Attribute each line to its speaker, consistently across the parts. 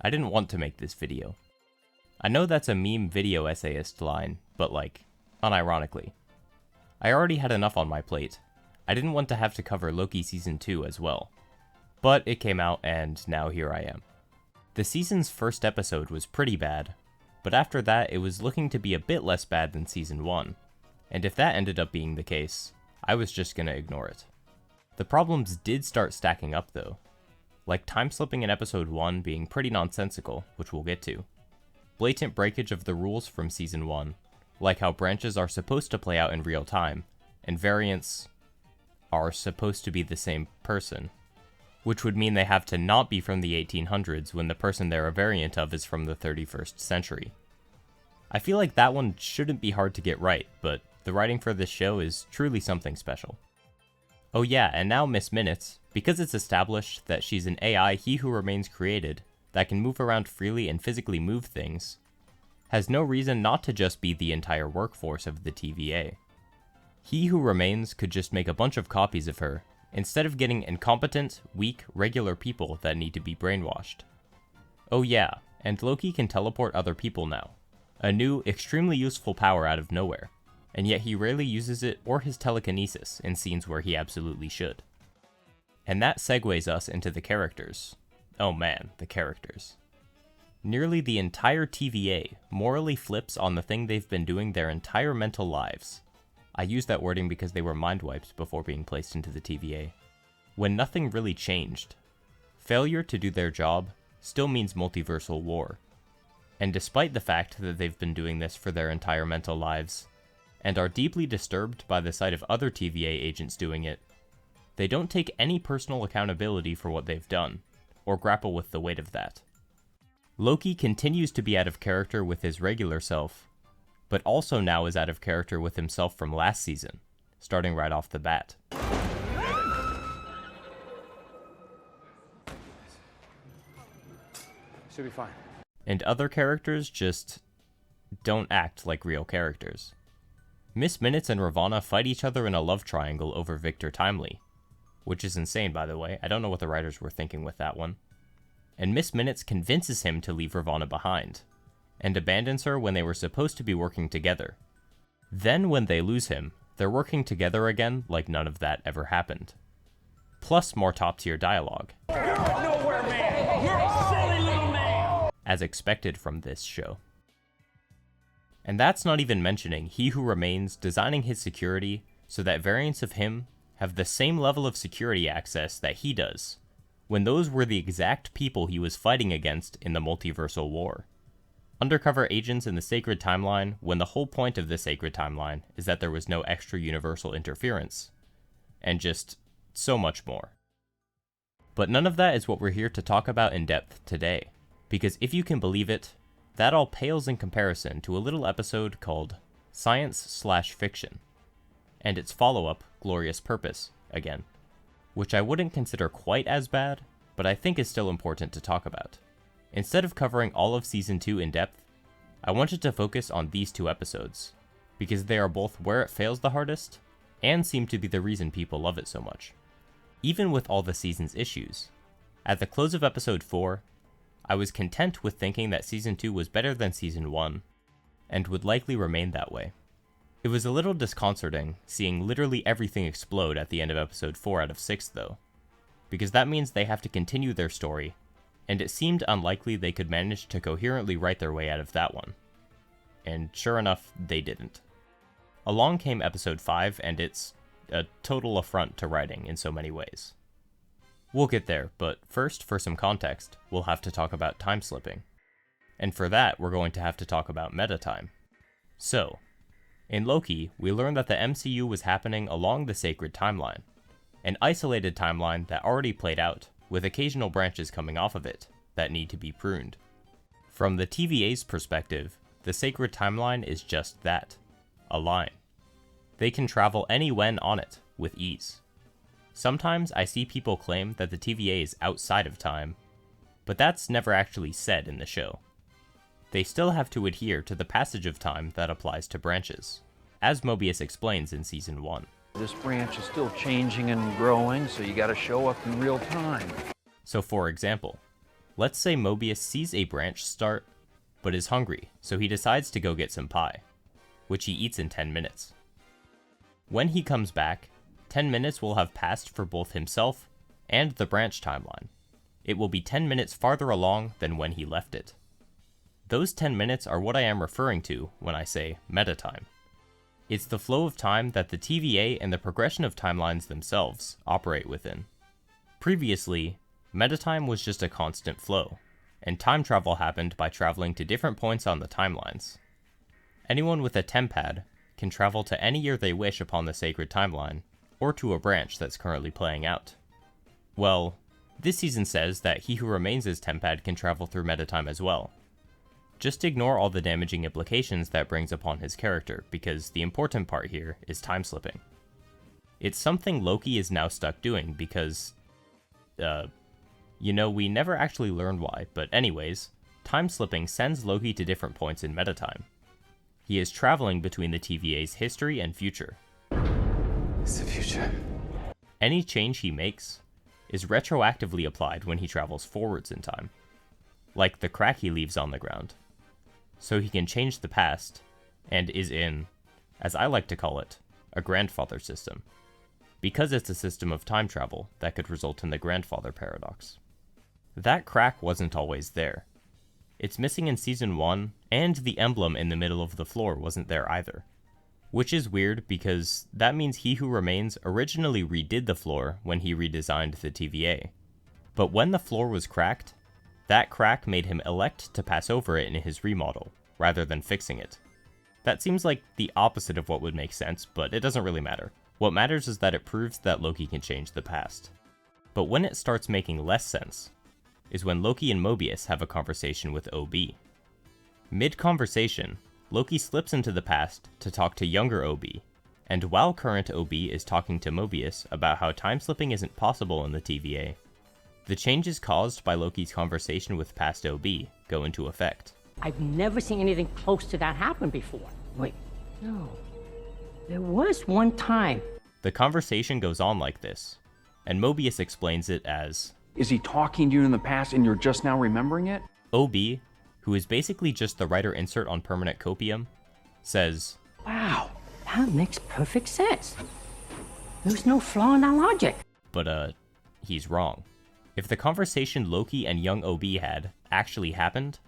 Speaker 1: I didn't want to make this video. I know that's a meme video essayist line, but like, unironically. I already had enough on my plate. I didn't want to have to cover Loki Season 2 as well. But it came out and now here I am. The season's first episode was pretty bad, but after that it was looking to be a bit less bad than Season 1, and if that ended up being the case, I was just gonna ignore it. The problems did start stacking up though, like time slipping in Episode 1 being pretty nonsensical, which we'll get to, blatant breakage of the rules from Season 1, like how branches are supposed to play out in real time, and variants are supposed to be the same person, which would mean they have to not be from the 1800s when the person they're a variant of is from the 31st century. I feel like that one shouldn't be hard to get right, but the writing for this show is truly something special. Oh yeah, and now Miss Minutes, because it's established that she's an AI He Who Remains created that can move around freely and physically move things, has no reason not to just be the entire workforce of the TVA. He Who Remains could just make a bunch of copies of her, instead of getting incompetent, weak, regular people that need to be brainwashed. Oh yeah, and Loki can teleport other people now, a new, extremely useful power out of nowhere, and yet he rarely uses it or his telekinesis in scenes where he absolutely should. And that segues us into the characters. Oh man, the characters. Nearly the entire TVA morally flips on the thing they've been doing their entire mental lives. I use that wording because they were mind wiped before being placed into the TVA. When nothing really changed. Failure to do their job still means multiversal war. And despite the fact that they've been doing this for their entire mental lives, and are deeply disturbed by the sight of other TVA agents doing it, they don't take any personal accountability for what they've done, or grapple with the weight of that. Loki continues to be out of character with his regular self, but also now is out of character with himself from last season, starting right off the bat.
Speaker 2: Should be fine.
Speaker 1: And other characters just don't act like real characters. Miss Minutes and Ravonna fight each other in a love triangle over Victor Timely, which is insane by the way, I don't know what the writers were thinking with that one. And Miss Minutes convinces him to leave Ravonna behind, and abandons her when they were supposed to be working together. Then when they lose him, they're working together again like none of that ever happened. Plus more top-tier dialogue.
Speaker 3: You're nowhere, man! You're a silly little man!
Speaker 1: As expected from this show. And that's not even mentioning He Who Remains designing his security so that variants of him have the same level of security access that he does, when those were the exact people he was fighting against in the multiversal war. Undercover agents in the sacred timeline, when the whole point of the sacred timeline is that there was no extra universal interference, and just so much more. But none of that is what we're here to talk about in depth today, because if you can believe it, that all pales in comparison to a little episode called Science/Fiction, and its follow-up, Glorious Purpose, again, which I wouldn't consider quite as bad, but I think is still important to talk about. Instead of covering all of Season 2 in depth, I wanted to focus on these two episodes, because they are both where it fails the hardest, and seem to be the reason people love it so much. Even with all the season's issues, at the close of Episode 4, I was content with thinking that Season 2 was better than Season 1, and would likely remain that way. It was a little disconcerting seeing literally everything explode at the end of Episode 4 out of 6 though, because that means they have to continue their story, and it seemed unlikely they could manage to coherently write their way out of that one. And sure enough, they didn't. Along came Episode 5, and it's a total affront to writing in so many ways. We'll get there, but first, for some context, we'll have to talk about time slipping. And for that, we're going to have to talk about metatime. So, in Loki, we learned that the MCU was happening along the sacred timeline, an isolated timeline that already played out, with occasional branches coming off of it that need to be pruned. From the TVA's perspective, the sacred timeline is just that, a line. They can travel any when on it, with ease. Sometimes I see people claim that the TVA is outside of time, but that's never actually said in the show. They still have to adhere to the passage of time that applies to branches, as Mobius explains in Season 1.
Speaker 4: This branch is still changing and growing, so you gotta show up in real time.
Speaker 1: So for example, Let's say Mobius sees a branch start, but is hungry, so he decides to go get some pie, which he eats in 10 minutes. When he comes back, 10 minutes will have passed for both himself and the branch timeline. It will be 10 minutes farther along than when he left it. Those 10 minutes are what I am referring to when I say metatime. It's the flow of time that the TVA and the progression of timelines themselves operate within. Previously, metatime was just a constant flow, and time travel happened by traveling to different points on the timelines. Anyone with a tempad can travel to any year they wish upon the sacred timeline, or to a branch that's currently playing out. Well, this season says that he who remains as tempad can travel through metatime as well. Just ignore all the damaging implications that brings upon his character, because the important part here is time slipping. It's something Loki is now stuck doing because, we never actually learned why, but anyways, time slipping sends Loki to different points in metatime. He is traveling between the TVA's history and future.
Speaker 2: It's the future.
Speaker 1: Any change he makes is retroactively applied when he travels forwards in time, like the crack he leaves on the ground. So he can change the past, and is in, as I like to call it, a grandfather system, because it's a system of time travel that could result in the grandfather paradox. That crack wasn't always there. It's missing in Season 1, and the emblem in the middle of the floor wasn't there either. Which is weird because that means He Who Remains originally redid the floor when he redesigned the TVA. But when the floor was cracked, that crack made him elect to pass over it in his remodel, rather than fixing it. That seems like the opposite of what would make sense, but it doesn't really matter. What matters is that it proves that Loki can change the past. But when it starts making less sense, is when Loki and Mobius have a conversation with OB. Mid-conversation, Loki slips into the past to talk to younger OB, and while current OB is talking to Mobius about how time-slipping isn't possible in the TVA, the changes caused by Loki's conversation with past OB go into effect.
Speaker 4: I've never seen anything close to that happen before. Wait, no. There was one time.
Speaker 1: The conversation goes on like this, and Mobius explains it as,
Speaker 2: Is he talking to you in the past and you're just now remembering it?
Speaker 1: OB, who is basically just the writer insert on permanent copium, says,
Speaker 4: Wow, that makes perfect sense. There's no flaw in that logic.
Speaker 1: But he's wrong. If the conversation Loki and young OB had actually happened,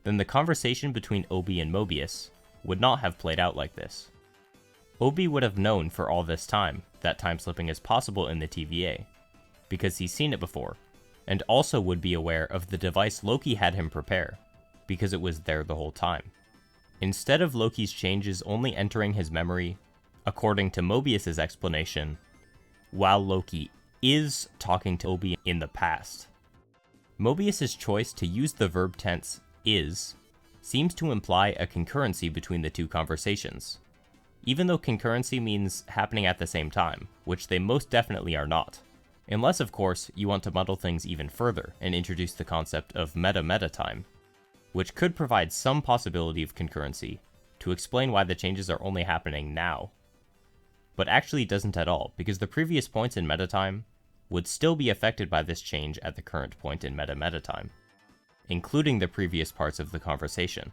Speaker 1: then the conversation between OB and Mobius would not have played out like this. OB would have known for all this time that time slipping is possible in the TVA, because he's seen it before, and also would be aware of the device Loki had him prepare, because it was there the whole time. Instead of Loki's changes only entering his memory, according to Mobius's explanation, while Loki is talking to OB in the past. Mobius's choice to use the verb tense is seems to imply a concurrency between the two conversations, even though concurrency means happening at the same time, which they most definitely are not. Unless, of course, you want to muddle things even further and introduce the concept of meta-time, which could provide some possibility of concurrency to explain why the changes are only happening now. But actually doesn't at all, because the previous points in metatime would still be affected by this change at the current point in metatime, including the previous parts of the conversation,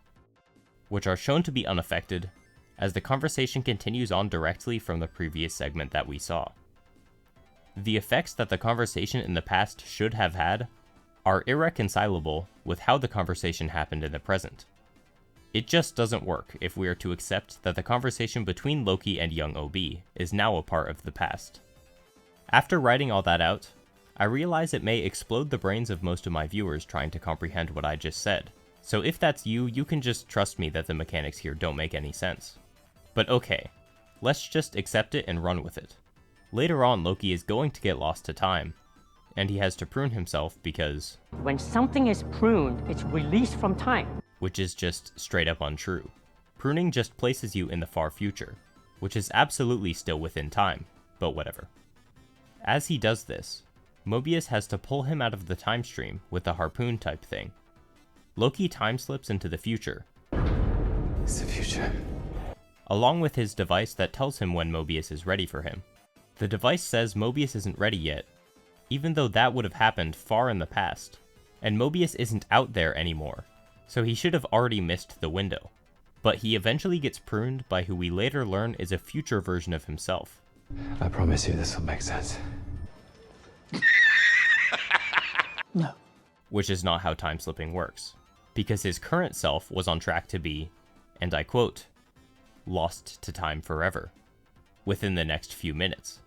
Speaker 1: which are shown to be unaffected as the conversation continues on directly from the previous segment that we saw. The effects that the conversation in the past should have had are irreconcilable with how the conversation happened in the present. It just doesn't work if we are to accept that the conversation between Loki and young OB is now a part of the past. After writing all that out, I realize it may explode the brains of most of my viewers trying to comprehend what I just said, so if that's you, you can just trust me that the mechanics here don't make any sense. But okay, let's just accept it and run with it. Later on, Loki is going to get lost to time, and he has to prune himself because
Speaker 4: When something is pruned, it's released from time.
Speaker 1: Which is just straight up untrue. Pruning just places you in the far future, which is absolutely still within time, but whatever. As he does this, Mobius has to pull him out of the time stream with the harpoon type thing. Loki time slips into the future.
Speaker 2: It's the future.
Speaker 1: Along with his device that tells him when Mobius is ready for him. The device says Mobius isn't ready yet, even though that would have happened far in the past, and Mobius isn't out there anymore, so he should have already missed the window. But he eventually gets pruned by who we later learn is a future version of himself.
Speaker 2: I promise you this will make sense.
Speaker 4: No.
Speaker 1: Which is not how time slipping works, because his current self was on track to be, and I quote, lost to time forever, within the next few minutes.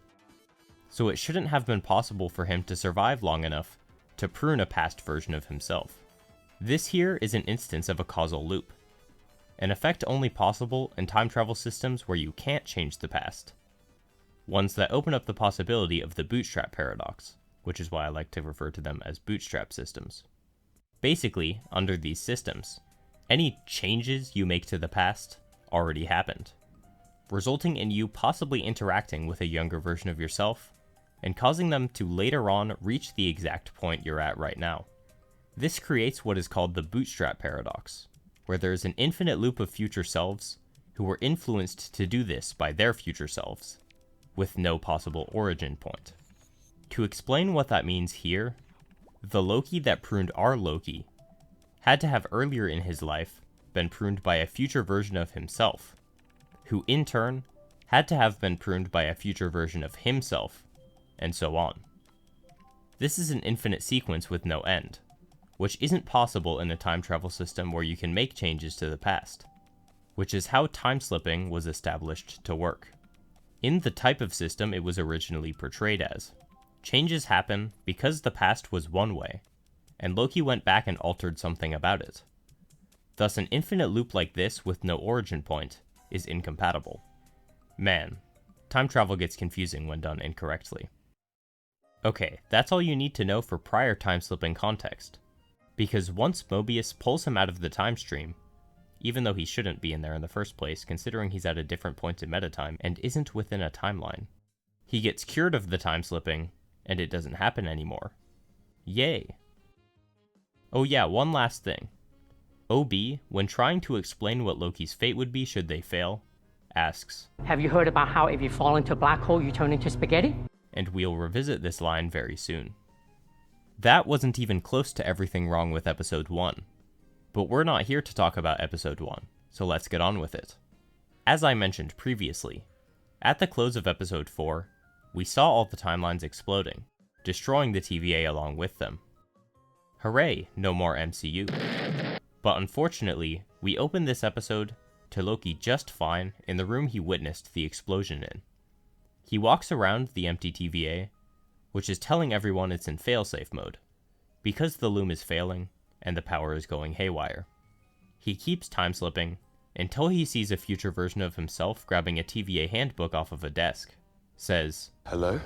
Speaker 1: So it shouldn't have been possible for him to survive long enough to prune a past version of himself. This here is an instance of a causal loop, an effect only possible in time travel systems where you can't change the past. Ones that open up the possibility of the bootstrap paradox, which is why I like to refer to them as bootstrap systems. Basically, under these systems, any changes you make to the past already happened, resulting in you possibly interacting with a younger version of yourself and causing them to later on reach the exact point you're at right now. This creates what is called the bootstrap paradox, where there is an infinite loop of future selves who were influenced to do this by their future selves, with no possible origin point. To explain what that means here, the Loki that pruned our Loki had to have earlier in his life been pruned by a future version of himself, who in turn had to have been pruned by a future version of himself, and so on. This is an infinite sequence with no end, which isn't possible in a time travel system where you can make changes to the past, which is how time slipping was established to work. In the type of system it was originally portrayed as, changes happen because the past was one way, and Loki went back and altered something about it. Thus, an infinite loop like this with no origin point is incompatible. Man, time travel gets confusing when done incorrectly. Okay, that's all you need to know for prior time-slipping context, because once Mobius pulls him out of the time stream, even though he shouldn't be in there in the first place considering he's at a different point in metatime and isn't within a timeline, he gets cured of the time-slipping, and it doesn't happen anymore. Yay! Oh yeah, one last thing. OB, when trying to explain what Loki's fate would be should they fail, asks,
Speaker 4: Have you heard about how if you fall into a black hole, you turn into spaghetti?
Speaker 1: and we'll revisit this line very soon. That wasn't even close to everything wrong with episode 1. But we're not here to talk about episode 1, so let's get on with it. As I mentioned previously, at the close of episode 4, we saw all the timelines exploding, destroying the TVA along with them. Hooray, no more MCU. But unfortunately, we opened this episode to Loki just fine in the room he witnessed the explosion in. He walks around the empty TVA, which is telling everyone it's in failsafe mode, because the loom is failing and the power is going haywire. He keeps time-slipping until he sees a future version of himself grabbing a TVA handbook off of a desk, says,
Speaker 2: Hello?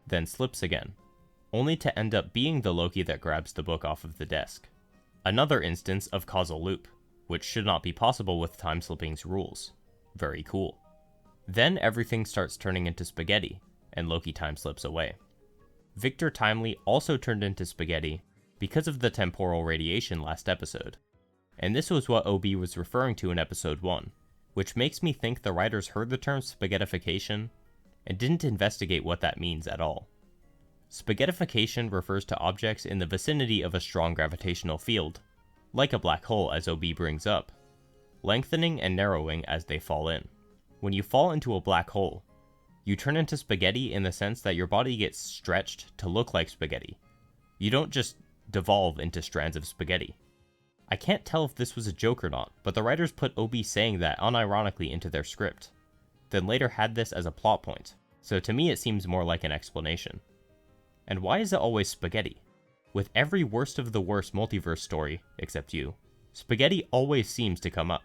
Speaker 1: then slips again, only to end up being the Loki that grabs the book off of the desk. Another instance of causal loop, which should not be possible with time-slipping's rules. Very cool. Then everything starts turning into spaghetti, and Loki time-slips away. Victor Timely also turned into spaghetti because of the temporal radiation last episode, and this was what OB was referring to in episode 1, which makes me think the writers heard the term spaghettification and didn't investigate what that means at all. Spaghettification refers to objects in the vicinity of a strong gravitational field, like a black hole as OB brings up, lengthening and narrowing as they fall in. When you fall into a black hole, you turn into spaghetti in the sense that your body gets stretched to look like spaghetti. You don't just devolve into strands of spaghetti. I can't tell if this was a joke or not, but the writers put OB saying that unironically into their script, then later had this as a plot point, so to me it seems more like an explanation. And why is it always spaghetti? With every worst of the worst multiverse story, except you, spaghetti always seems to come up.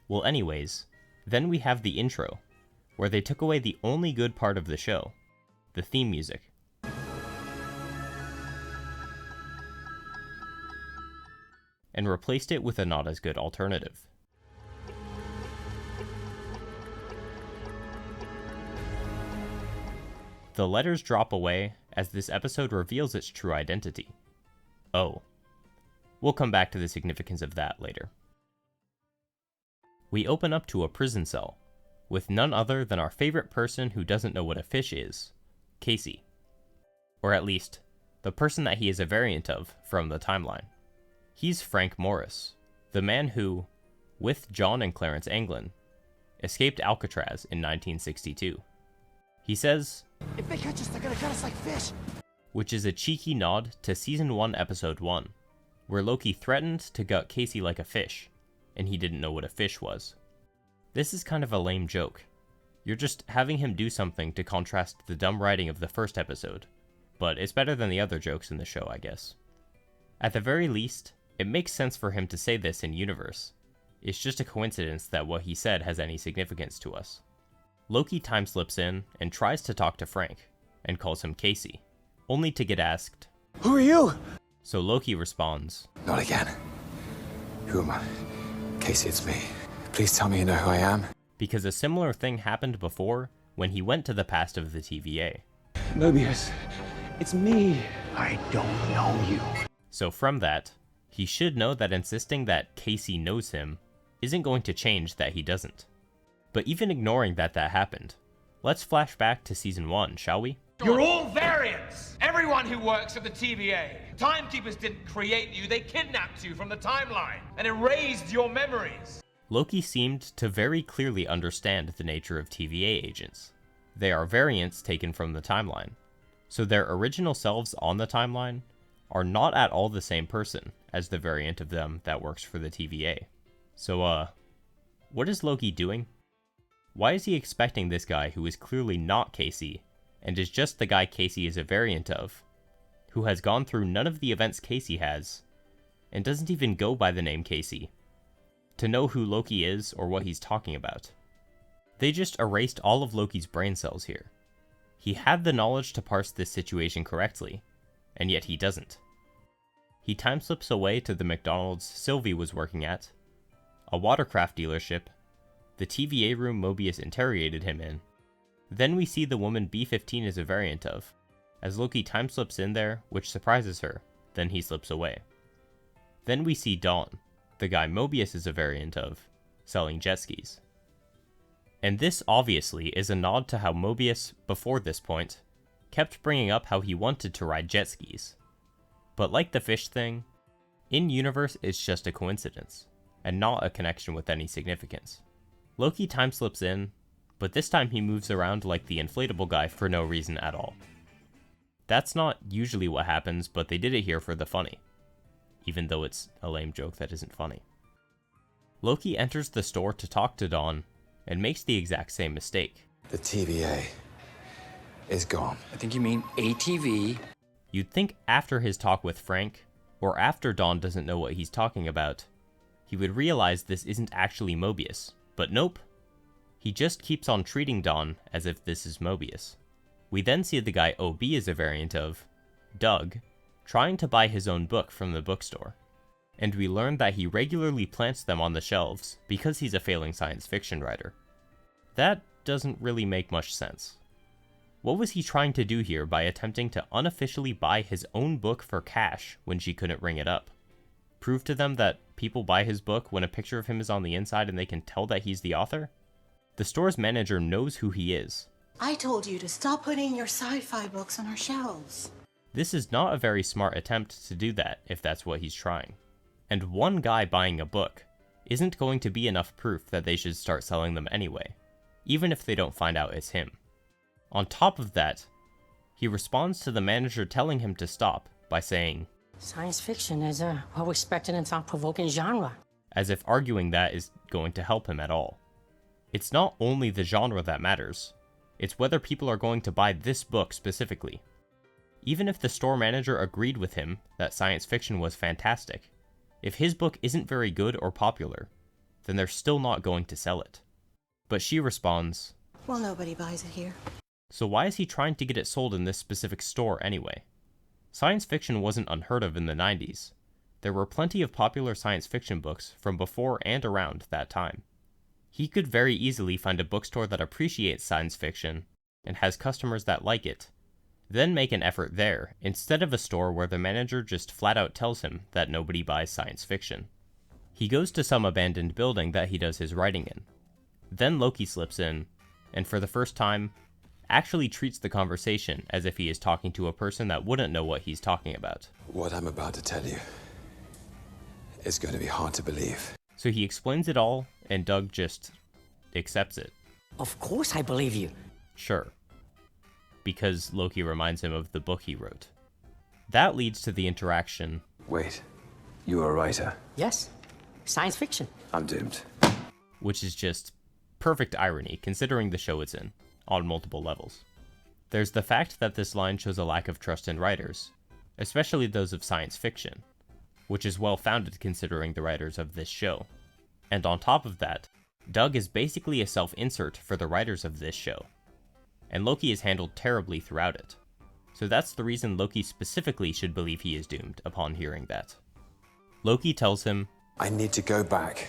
Speaker 1: Well anyways, then we have the intro, where they took away the only good part of the show, the theme music. And replaced it with a not as good alternative. The letters drop away as this episode reveals its true identity. Oh. We'll come back to the significance of that later. We open up to a prison cell, with none other than our favorite person who doesn't know what a fish is, Casey. Or at least, the person that he is a variant of from the timeline. He's Frank Morris, the man who, with John and Clarence Anglin, escaped Alcatraz in 1962. He says,
Speaker 5: "If they catch us, they're gonna cut us like fish."
Speaker 1: Which is a cheeky nod to Season 1, Episode 1, where Loki threatened to gut Casey like a fish, and he didn't know what a fish was. This is kind of a lame joke. You're just having him do something to contrast the dumb writing of the first episode, but it's better than the other jokes in the show, I guess. At the very least, it makes sense for him to say this in universe. It's just a coincidence that what he said has any significance to us. Loki time slips in and tries to talk to Frank, and calls him Casey, only to get asked,
Speaker 5: "Who are you?"
Speaker 1: So Loki responds,
Speaker 2: Not again. Who am I? Casey, it's me. Please tell me you know who I am.
Speaker 1: because a similar thing happened before when he went to the past of the TVA.
Speaker 2: Mobius,
Speaker 5: "It's me." "I don't know you."
Speaker 1: So from that, he should know that insisting that Casey knows him isn't going to change that he doesn't. But even ignoring that happened, let's flash back to Season 1, shall we?
Speaker 3: You're all variants! Everyone who works at the TVA. Timekeepers didn't create you, they kidnapped you from the timeline and erased your memories.
Speaker 1: Loki seemed to very clearly understand the nature of TVA agents. They are variants taken from the timeline, so their original selves on the timeline are not at all the same person as the variant of them that works for the TVA. So, what is Loki doing? Why is he expecting this guy who is clearly not Casey, and is just the guy Casey is a variant of, who has gone through none of the events Casey has, and doesn't even go by the name Casey, to know who Loki is or what he's talking about? They just erased all of Loki's brain cells here. He had the knowledge to parse this situation correctly, and yet he doesn't. He timeslips away to the McDonald's Sylvie was working at, a watercraft dealership, the TVA room Mobius interrogated him in. Then we see the woman B-15 is a variant of, as Loki timeslips in there, which surprises her, then he slips away. Then we see Dawn, the guy Mobius is a variant of, selling jet skis. And this obviously is a nod to how Mobius, before this point, kept bringing up how he wanted to ride jet skis. But like the fish thing, in-universe it's just a coincidence, and not a connection with any significance. Loki timeslips in, but this time he moves around like the inflatable guy for no reason at all. That's not usually what happens, but they did it here for the funny, even though it's a lame joke that isn't funny. Loki enters the store to talk to Dawn, and makes the exact same mistake.
Speaker 2: The TVA is gone.
Speaker 5: I think you mean ATV.
Speaker 1: You'd think after his talk with Frank, or after Dawn doesn't know what he's talking about, he would realize this isn't actually Mobius, but nope. He just keeps on treating Dawn as if this is Mobius. We then see the guy OB is a variant of, Doug, trying to buy his own book from the bookstore, and we learn that he regularly plants them on the shelves because he's a failing science fiction writer. That doesn't really make much sense. What was he trying to do here by attempting to unofficially buy his own book for cash when she couldn't ring it up? Prove to them that people buy his book when a picture of him is on the inside and they can tell that he's the author? The store's manager knows who he is.
Speaker 6: I told you to stop putting your sci-fi books on our shelves.
Speaker 1: This is not a very smart attempt to do that if that's what he's trying. And one guy buying a book isn't going to be enough proof that they should start selling them anyway, even if they don't find out it's him. On top of that, he responds to the manager telling him to stop by saying,
Speaker 4: Science fiction is a well-respected and thought-provoking genre.
Speaker 1: as if arguing that is going to help him at all. It's not only the genre that matters, it's whether people are going to buy this book specifically. Even if the store manager agreed with him that science fiction was fantastic, if his book isn't very good or popular, then they're still not going to sell it. But she responds,
Speaker 6: Well, nobody buys it here.
Speaker 1: so why is he trying to get it sold in this specific store anyway? Science fiction wasn't unheard of in the 90s. There were plenty of popular science fiction books from before and around that time. He could very easily find a bookstore that appreciates science fiction and has customers that like it, then make an effort there instead of a store where the manager just flat out tells him that nobody buys science fiction. He goes to some abandoned building that he does his writing in. Then Loki slips in, and for the first time, actually treats the conversation as if he is talking to a person that wouldn't know what he's talking about.
Speaker 2: What I'm about to tell you is going to be hard to believe.
Speaker 1: So he explains it all, and Doug just accepts it.
Speaker 4: Of course I believe you.
Speaker 1: Sure. Because Loki reminds him of the book he wrote. That leads to the interaction.
Speaker 2: Wait, you are a writer?
Speaker 4: Yes. Science fiction.
Speaker 2: I'm doomed.
Speaker 1: Which is just perfect irony, considering the show it's in, on multiple levels. There's the fact that this line shows a lack of trust in writers, especially those of science fiction, which is well founded considering the writers of this show. And on top of that, Doug is basically a self-insert for the writers of this show, and Loki is handled terribly throughout it. So that's the reason Loki specifically should believe he is doomed upon hearing that. Loki tells him,
Speaker 2: I need to go back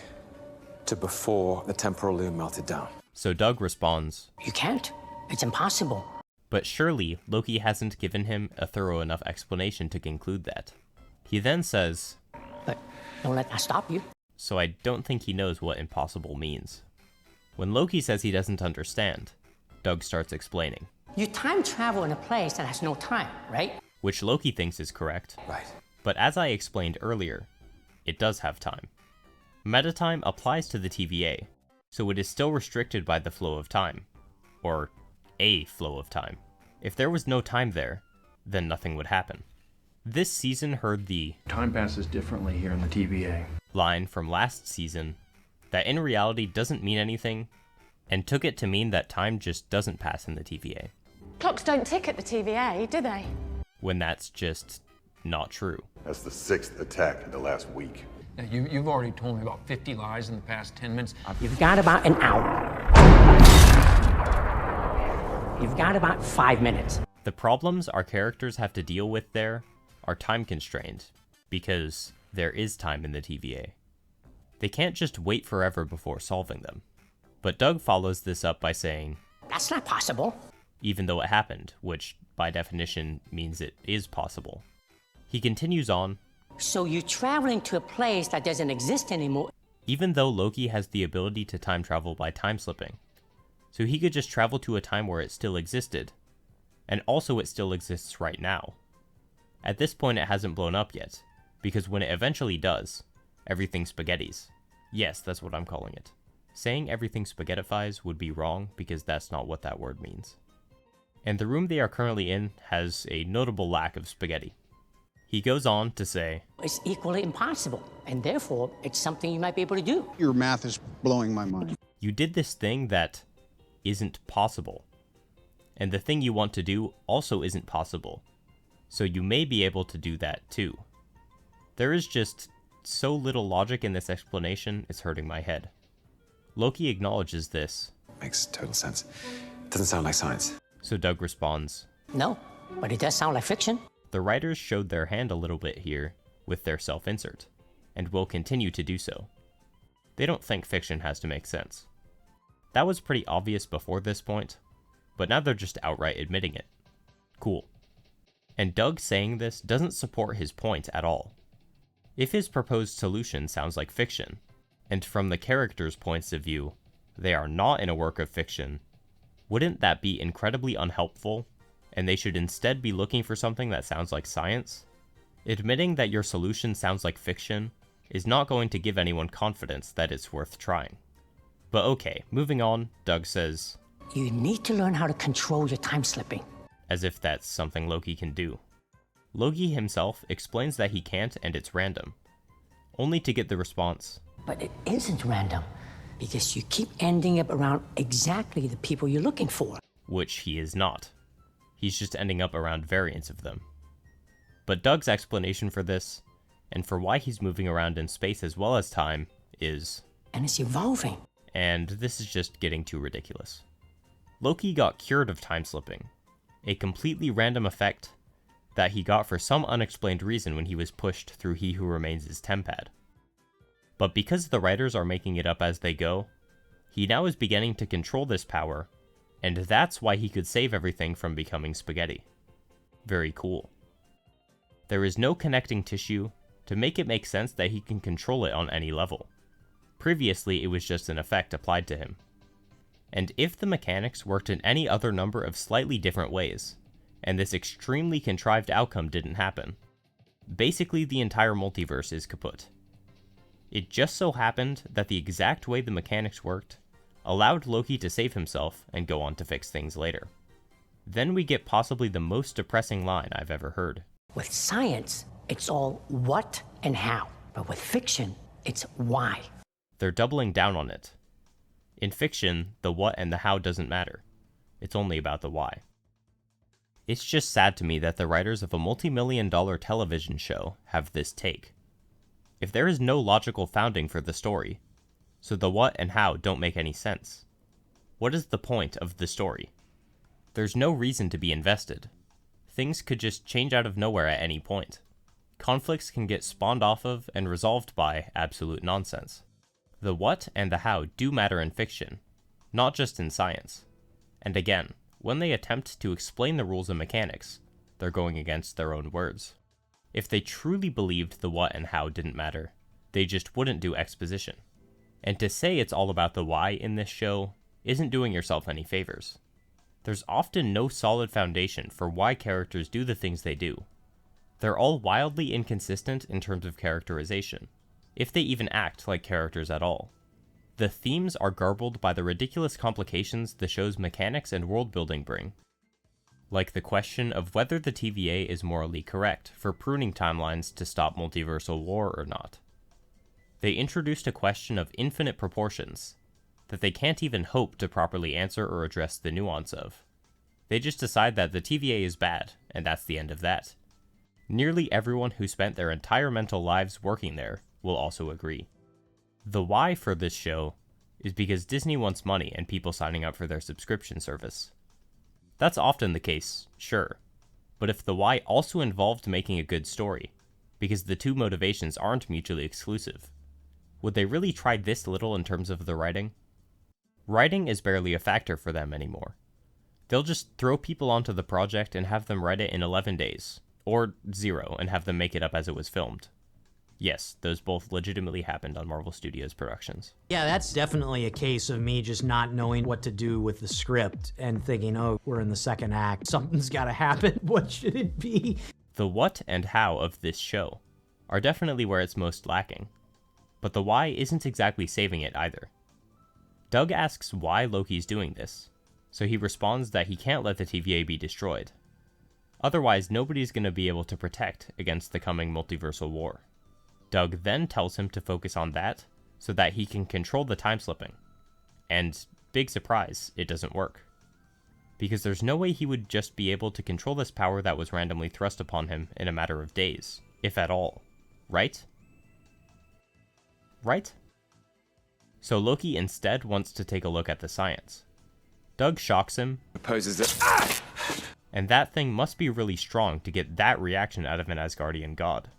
Speaker 2: to before the temporal loom melted down.
Speaker 1: So Doug responds,
Speaker 4: You can't. It's impossible.
Speaker 1: but surely Loki hasn't given him a thorough enough explanation to conclude that. He then says,
Speaker 4: But don't let that stop you.
Speaker 1: so I don't think he knows what impossible means. When Loki says he doesn't understand, Doug starts explaining,
Speaker 4: You time travel in a place that has no time, right?
Speaker 1: which Loki thinks is correct.
Speaker 2: Right.
Speaker 1: But as I explained earlier, it does have time. Metatime applies to the TVA, so it is still restricted by the flow of time. Or a flow of time. If there was no time there, then nothing would happen. This season heard the
Speaker 7: Time passes differently here in the TVA.
Speaker 1: line from last season that in reality doesn't mean anything, and took it to mean that time just doesn't pass in the TVA,
Speaker 8: Clocks don't tick at the TVA, do they?
Speaker 1: when that's just not true.
Speaker 9: That's the 6th attack in the last week.
Speaker 10: Now, you've already told me about 50 lies in the past 10 minutes.
Speaker 4: You've got about an hour. You've got about 5 minutes.
Speaker 1: The problems our characters have to deal with there are time constrained, because there is time in the TVA. They can't just wait forever before solving them. But Doug follows this up by saying,
Speaker 4: That's not possible.
Speaker 1: even though it happened, which by definition means it is possible. He continues on,
Speaker 4: So you're traveling to a place that doesn't exist anymore.
Speaker 1: even though Loki has the ability to time travel by time slipping. So he could just travel to a time where it still existed, and also it still exists right now. At this point it hasn't blown up yet, because when it eventually does, everything spaghettis. Yes, that's what I'm calling it. Saying everything spaghettifies would be wrong, because that's not what that word means. And the room they are currently in has a notable lack of spaghetti. He goes on to say,
Speaker 4: It's equally impossible, and therefore it's something you might be able to do.
Speaker 11: Your math is blowing my mind.
Speaker 1: you did this thing that isn't possible. And the thing you want to do also isn't possible. So you may be able to do that too. There is just so little logic in this explanation, it's hurting my head. Loki acknowledges this.
Speaker 2: Makes total sense. Doesn't sound like science.
Speaker 1: So Doug responds,
Speaker 4: No, but it does sound like fiction.
Speaker 1: the writers showed their hand a little bit here with their self-insert, and will continue to do so. They don't think fiction has to make sense. That was pretty obvious before this point, but now they're just outright admitting it. Cool. And Doug saying this doesn't support his point at all. If his proposed solution sounds like fiction, and from the characters' points of view, they are not in a work of fiction, wouldn't that be incredibly unhelpful, and they should instead be looking for something that sounds like science? Admitting that your solution sounds like fiction is not going to give anyone confidence that it's worth trying. But okay, moving on, Doug says,
Speaker 4: You need to learn how to control your time slipping.
Speaker 1: as if that's something Loki can do. Loki himself explains that he can't and it's random, only to get the response,
Speaker 4: But it isn't random, because you keep ending up around exactly the people you're looking for.
Speaker 1: which he is not. He's just ending up around variants of them. But Doug's explanation for this, and for why he's moving around in space as well as time, is,
Speaker 4: And it's evolving.
Speaker 1: and this is just getting too ridiculous. Loki got cured of time slipping, a completely random effect that he got for some unexplained reason when he was pushed through He Who Remains' tempad. But because the writers are making it up as they go, he now is beginning to control this power, and that's why he could save everything from becoming spaghetti. Very cool. There is no connecting tissue to make it make sense that he can control it on any level. Previously, it was just an effect applied to him. And if the mechanics worked in any other number of slightly different ways, and this extremely contrived outcome didn't happen, basically the entire multiverse is kaput. It just so happened that the exact way the mechanics worked allowed Loki to save himself and go on to fix things later. Then we get possibly the most depressing line I've ever heard.
Speaker 4: With science, it's all what and how. But with fiction, it's why.
Speaker 1: They're doubling down on it. In fiction, the what and the how doesn't matter. It's only about the why. It's just sad to me that the writers of a multi-million-dollar television show have this take. If there is no logical founding for the story, so the what and how don't make any sense, what is the point of the story? There's no reason to be invested. Things could just change out of nowhere at any point. Conflicts can get spawned off of and resolved by absolute nonsense. The what and the how do matter in fiction, not just in science. And again, when they attempt to explain the rules and mechanics, they're going against their own words. If they truly believed the what and how didn't matter, they just wouldn't do exposition. And to say it's all about the why in this show isn't doing yourself any favors. There's often no solid foundation for why characters do the things they do. They're all wildly inconsistent in terms of characterization, if they even act like characters at all. The themes are garbled by the ridiculous complications the show's mechanics and world-building bring. Like the question of whether the TVA is morally correct for pruning timelines to stop multiversal war or not. They introduced a question of infinite proportions that they can't even hope to properly answer or address the nuance of. They just decide that the TVA is bad, and that's the end of that. Nearly everyone who spent their entire mental lives working there will also agree. The why for this show is because Disney wants money and people signing up for their subscription service. That's often the case, sure, but if the why also involved making a good story, because the two motivations aren't mutually exclusive, would they really try this little in terms of the writing? Writing is barely a factor for them anymore. They'll just throw people onto the project and have them write it in 11 days, or 0 and have them make it up as it was filmed. Yes, those both legitimately happened on Marvel Studios productions.
Speaker 12: Yeah, that's definitely a case of me just not knowing what to do with the script and thinking, oh, we're in the second act, something's gotta happen, what should it be?
Speaker 1: The what and how of this show are definitely where it's most lacking, but the why isn't exactly saving it either. Doug asks why Loki's doing this, so he responds that he can't let the TVA be destroyed. Otherwise, nobody's going to be able to protect against the coming multiversal war. Doug then tells him to focus on that, so that he can control the time slipping. And, big surprise, it doesn't work. Because there's no way he would just be able to control this power that was randomly thrust upon him in a matter of days, if at all. Right? Right? So Loki instead wants to take a look at the science. Doug shocks him,
Speaker 2: Proposes that.
Speaker 1: and that thing must be really strong to get that reaction out of an Asgardian god.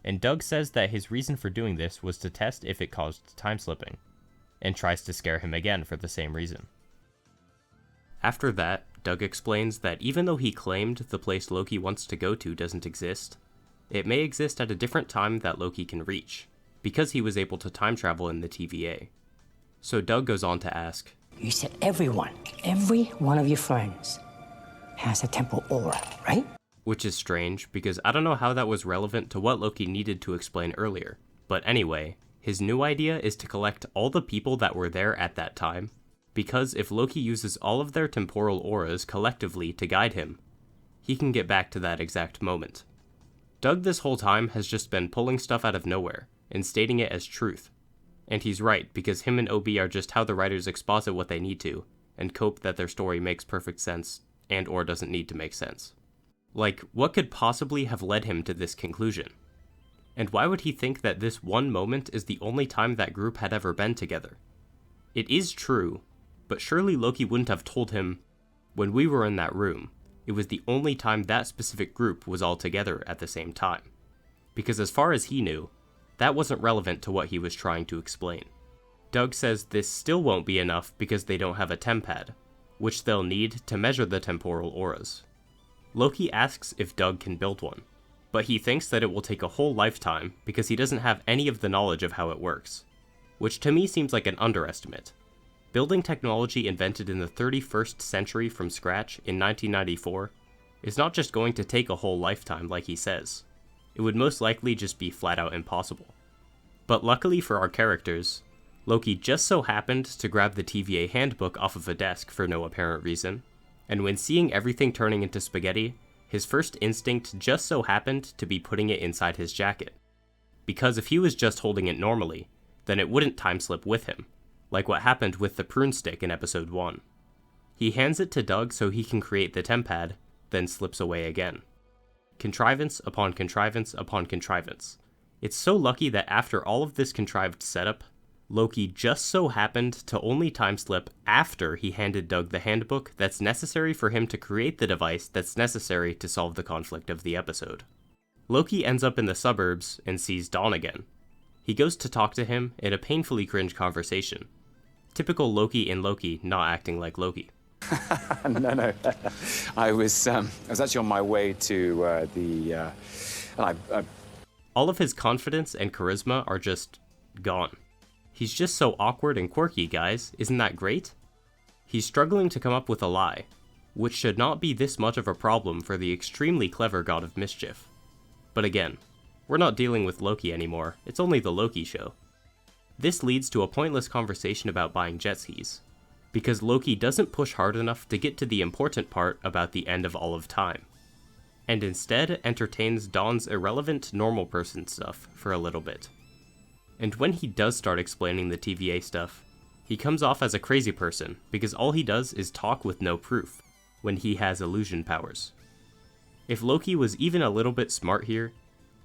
Speaker 1: And Doug says that his reason for doing this was to test if it caused time slipping, and tries to scare him again for the same reason. After that, Doug explains that even though he claimed the place Loki wants to go to doesn't exist, it may exist at a different time that Loki can reach, because he was able to time travel in the TVA. So Doug goes on to ask,
Speaker 4: You said every one of your friends has a temple aura, right?
Speaker 1: which is strange because I don't know how that was relevant to what Loki needed to explain earlier. But anyway, his new idea is to collect all the people that were there at that time, because if Loki uses all of their temporal auras collectively to guide him, he can get back to that exact moment. Doug this whole time has just been pulling stuff out of nowhere and stating it as truth. And he's right, because him and OB are just how the writers exposit what they need to, and cope that their story makes perfect sense, and or doesn't need to make sense. Like, what could possibly have led him to this conclusion? And why would he think that this one moment is the only time that group had ever been together? It is true, but surely Loki wouldn't have told him, when we were in that room, it was the only time that specific group was all together at the same time. Because as far as he knew, that wasn't relevant to what he was trying to explain. Doug says this still won't be enough because they don't have a tempad, which they'll need to measure the temporal auras. Loki asks if Doug can build one, but he thinks that it will take a whole lifetime because he doesn't have any of the knowledge of how it works, which to me seems like an underestimate. Building technology invented in the 31st century from scratch in 1994 is not just going to take a whole lifetime like he says. It would most likely just be flat out impossible. But luckily for our characters, Loki just so happened to grab the TVA handbook off of a desk for no apparent reason, and when seeing everything turning into spaghetti, his first instinct just so happened to be putting it inside his jacket. Because if he was just holding it normally, then it wouldn't time-slip with him, like what happened with the prune stick in episode 1. He hands it to Doug so he can create the tempad, then slips away again. Contrivance upon contrivance upon contrivance. It's so lucky that after all of this contrived setup, Loki just so happened to only time-slip after he handed Doug the handbook that's necessary for him to create the device that's necessary to solve the conflict of the episode. Loki ends up in the suburbs and sees Dawn again. He goes to talk to him in a painfully cringe conversation. Typical Loki in Loki not acting like Loki.
Speaker 2: No. I was actually on my way to
Speaker 1: All of his confidence and charisma are just gone. He's just so awkward and quirky, guys. Isn't that great? He's struggling to come up with a lie, which should not be this much of a problem for the extremely clever god of mischief. But again, we're not dealing with Loki anymore, it's only the Loki show. This leads to a pointless conversation about buying jet skis, because Loki doesn't push hard enough to get to the important part about the end of all of time, and instead entertains Dawn's irrelevant normal person stuff for a little bit. And when he does start explaining the TVA stuff, he comes off as a crazy person because all he does is talk with no proof, when he has illusion powers. If Loki was even a little bit smart here,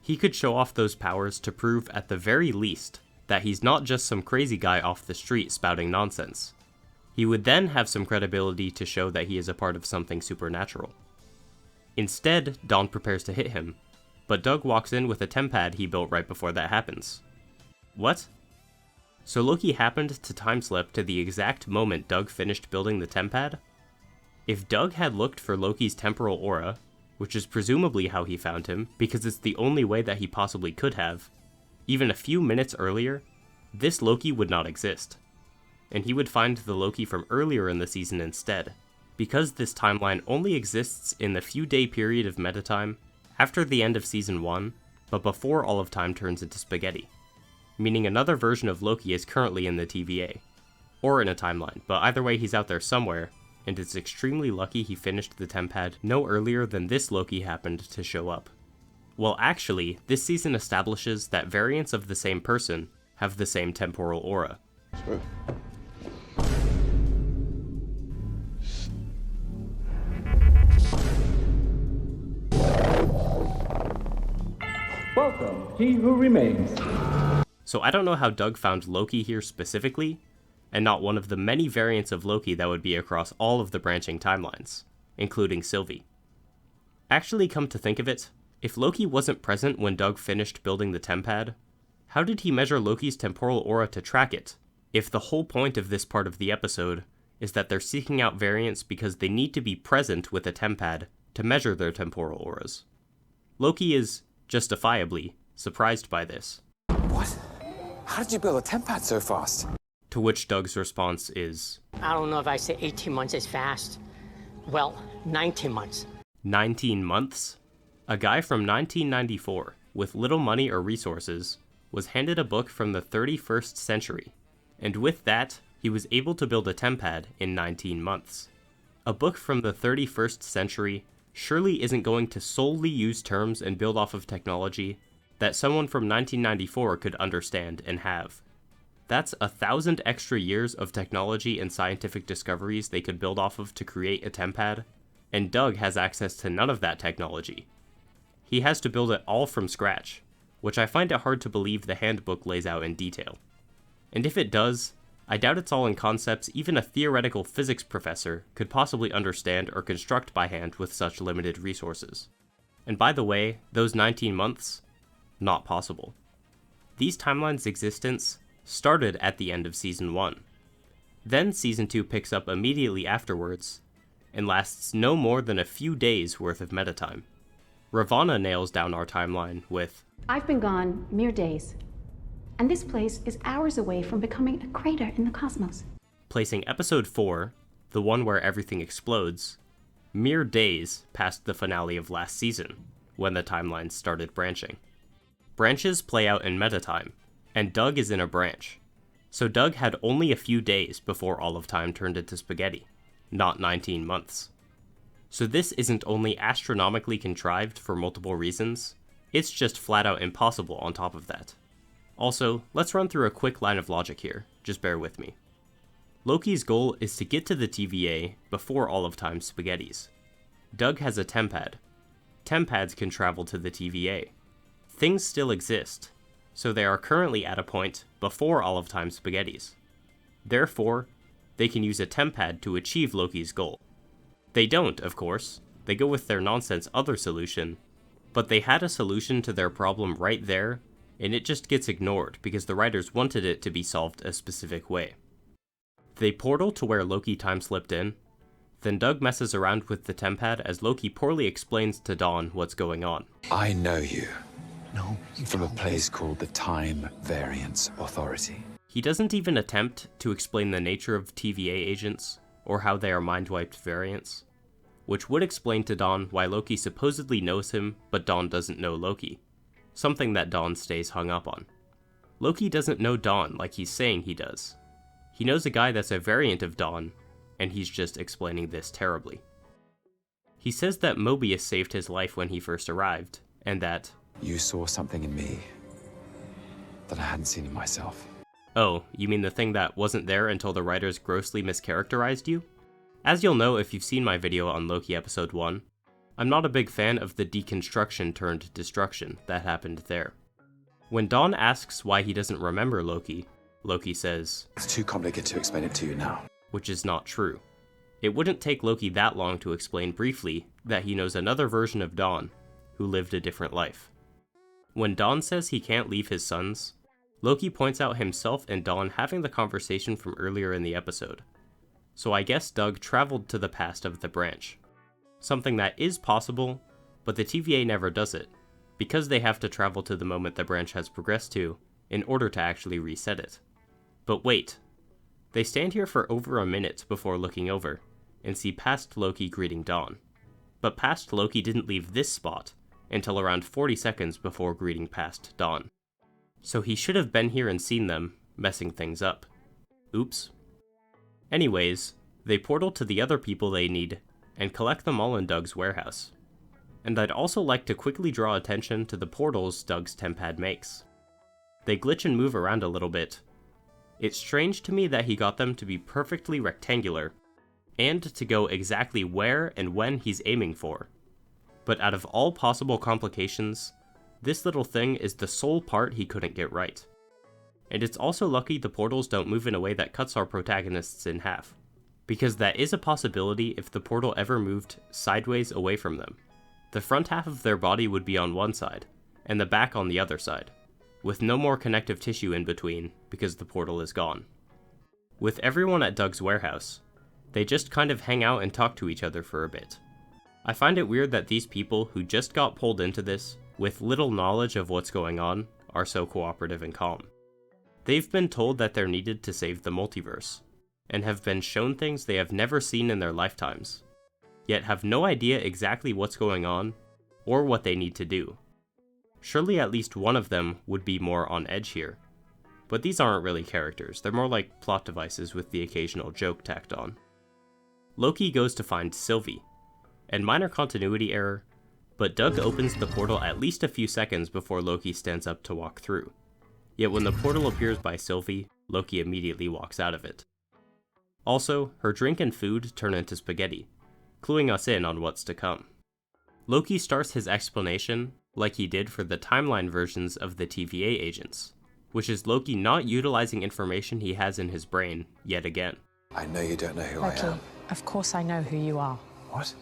Speaker 1: he could show off those powers to prove at the very least that he's not just some crazy guy off the street spouting nonsense. He would then have some credibility to show that he is a part of something supernatural. Instead, Dawn prepares to hit him, but Doug walks in with a tempad he built right before that happens. What? So Loki happened to time-slip to the exact moment Doug finished building the tempad? If Doug had looked for Loki's temporal aura, which is presumably how he found him, because it's the only way that he possibly could have, even a few minutes earlier, this Loki would not exist. And he would find the Loki from earlier in the season instead, because this timeline only exists in the few-day period of Metatime after the end of Season 1, but before all of time turns into spaghetti. Meaning another version of Loki is currently in the TVA, or in a timeline, but either way he's out there somewhere, and it's extremely lucky he finished the tempad no earlier than this Loki happened to show up. Well, actually, this season establishes that variants of the same person have the same temporal aura.
Speaker 13: Welcome, he who remains.
Speaker 1: So I don't know how Doug found Loki here specifically, and not one of the many variants of Loki that would be across all of the branching timelines, including Sylvie. Actually, come to think of it, if Loki wasn't present when Doug finished building the tempad, how did he measure Loki's temporal aura to track it, if the whole point of this part of the episode is that they're seeking out variants because they need to be present with a tempad to measure their temporal auras? Loki is, justifiably, surprised by this.
Speaker 2: What? How did you build a tempad so fast?
Speaker 1: To which Doug's response is,
Speaker 4: I don't know if I say 18 months is fast. Well, 19 months.
Speaker 1: 19 months? A guy from 1994, with little money or resources, was handed a book from the 31st century, and with that, he was able to build a tempad in 19 months. A book from the 31st century surely isn't going to solely use terms and build off of technology that someone from 1994 could understand and have. That's 1,000 extra years of technology and scientific discoveries they could build off of to create a tempad, and Doug has access to none of that technology. He has to build it all from scratch, which I find it hard to believe the handbook lays out in detail. And if it does, I doubt it's all in concepts even a theoretical physics professor could possibly understand or construct by hand with such limited resources. And by the way, those 19 months? Not possible. These timelines' existence started at the end of Season 1. Then Season 2 picks up immediately afterwards, and lasts no more than a few days worth of metatime. Ravana nails down our timeline with,
Speaker 14: I've been gone mere days, and this place is hours away from becoming a crater in the cosmos.
Speaker 1: placing episode 4, the one where everything explodes, mere days past the finale of last season, when the timelines started branching. Branches play out in metatime, and Doug is in a branch, so Doug had only a few days before all of time turned into spaghetti, not 19 months. So this isn't only astronomically contrived for multiple reasons, it's just flat out impossible on top of that. Also, let's run through a quick line of logic here, just bear with me. Loki's goal is to get to the TVA before all of time's spaghettis. Doug has a tempad. Tempads can travel to the TVA. Things still exist, so they are currently at a point before all of time's spaghettis. Therefore, they can use a tempad to achieve Loki's goal. They don't, of course. They go with their nonsense other solution, but they had a solution to their problem right there, and it just gets ignored because the writers wanted it to be solved a specific way. They portal to where Loki time slipped in, then Doug messes around with the tempad as Loki poorly explains to Dawn what's going on.
Speaker 2: I know you.
Speaker 5: No, you
Speaker 2: From a
Speaker 5: don't.
Speaker 2: place called the Time Variance Authority.
Speaker 1: He doesn't even attempt to explain the nature of TVA agents, or how they are mind-wiped variants, which would explain to Dawn why Loki supposedly knows him, but Dawn doesn't know Loki, something that Dawn stays hung up on. Loki doesn't know Dawn like he's saying he does. He knows a guy that's a variant of Dawn, and he's just explaining this terribly. He says that Mobius saved his life when he first arrived, and that
Speaker 2: You saw something in me that I hadn't seen in myself.
Speaker 1: oh, you mean the thing that wasn't there until the writers grossly mischaracterized you? As you'll know if you've seen my video on Loki episode 1, I'm not a big fan of the deconstruction turned destruction that happened there. When Dawn asks why he doesn't remember Loki, Loki says,
Speaker 2: It's too complicated to explain it to you now.
Speaker 1: which is not true. It wouldn't take Loki that long to explain briefly that he knows another version of Dawn, who lived a different life. When Dawn says he can't leave his sons, Loki points out himself and Dawn having the conversation from earlier in the episode. So I guess Doug traveled to the past of the branch. Something that is possible, but the TVA never does it, because they have to travel to the moment the branch has progressed to in order to actually reset it. But wait, they stand here for over a minute before looking over, and see past Loki greeting Dawn. But past Loki didn't leave this spot until around 40 seconds before greeting past Dawn. So he should have been here and seen them, messing things up. Oops. Anyways, they portal to the other people they need, and collect them all in Doug's warehouse. And I'd also like to quickly draw attention to the portals Doug's tempad makes. They glitch and move around a little bit. It's strange to me that he got them to be perfectly rectangular, and to go exactly where and when he's aiming for. But out of all possible complications, this little thing is the sole part he couldn't get right. And it's also lucky the portals don't move in a way that cuts our protagonists in half, because that is a possibility if the portal ever moved sideways away from them. The front half of their body would be on one side, and the back on the other side, with no more connective tissue in between because the portal is gone. With everyone at Doug's warehouse, they just kind of hang out and talk to each other for a bit. I find it weird that these people who just got pulled into this, with little knowledge of what's going on, are so cooperative and calm. They've been told that they're needed to save the multiverse, and have been shown things they have never seen in their lifetimes, yet have no idea exactly what's going on, or what they need to do. Surely at least one of them would be more on edge here. But these aren't really characters, they're more like plot devices with the occasional joke tacked on. Loki goes to find Sylvie, and minor continuity error, but Doug opens the portal at least a few seconds before Loki stands up to walk through. Yet when the portal appears by Sylvie, Loki immediately walks out of it. Also, her drink and food turn into spaghetti, cluing us in on what's to come. Loki starts his explanation like he did for the timeline versions of the TVA agents, which is Loki not utilizing information he has in his brain yet again.
Speaker 2: I know you don't know who
Speaker 8: Loki,
Speaker 2: I am.
Speaker 8: of course I know who you are.
Speaker 2: What?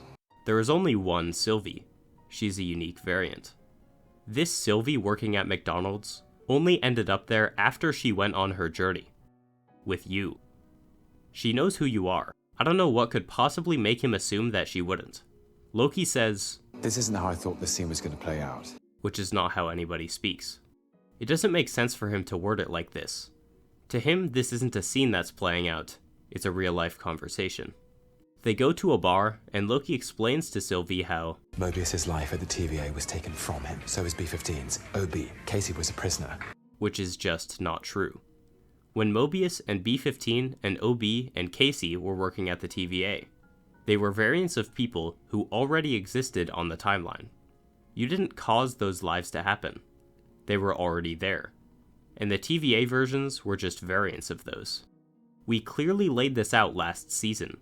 Speaker 1: There is only one Sylvie. She's a unique variant. This Sylvie working at McDonald's only ended up there after she went on her journey. With you. She knows who you are. I don't know what could possibly make him assume that she wouldn't. Loki says,
Speaker 2: This isn't how I thought the scene was going to play out.
Speaker 1: Which is not how anybody speaks. It doesn't make sense for him to word it like this. To him, this isn't a scene that's playing out. It's a real-life conversation. They go to a bar, and Loki explains to Sylvie how
Speaker 2: Mobius's life at the TVA was taken from him, so was B-15's. OB, Casey was a prisoner.
Speaker 1: Which is just not true. When Mobius and B-15 and OB and Casey were working at the TVA, they were variants of people who already existed on the timeline. You didn't cause those lives to happen. They were already there. And the TVA versions were just variants of those. We clearly laid this out last season.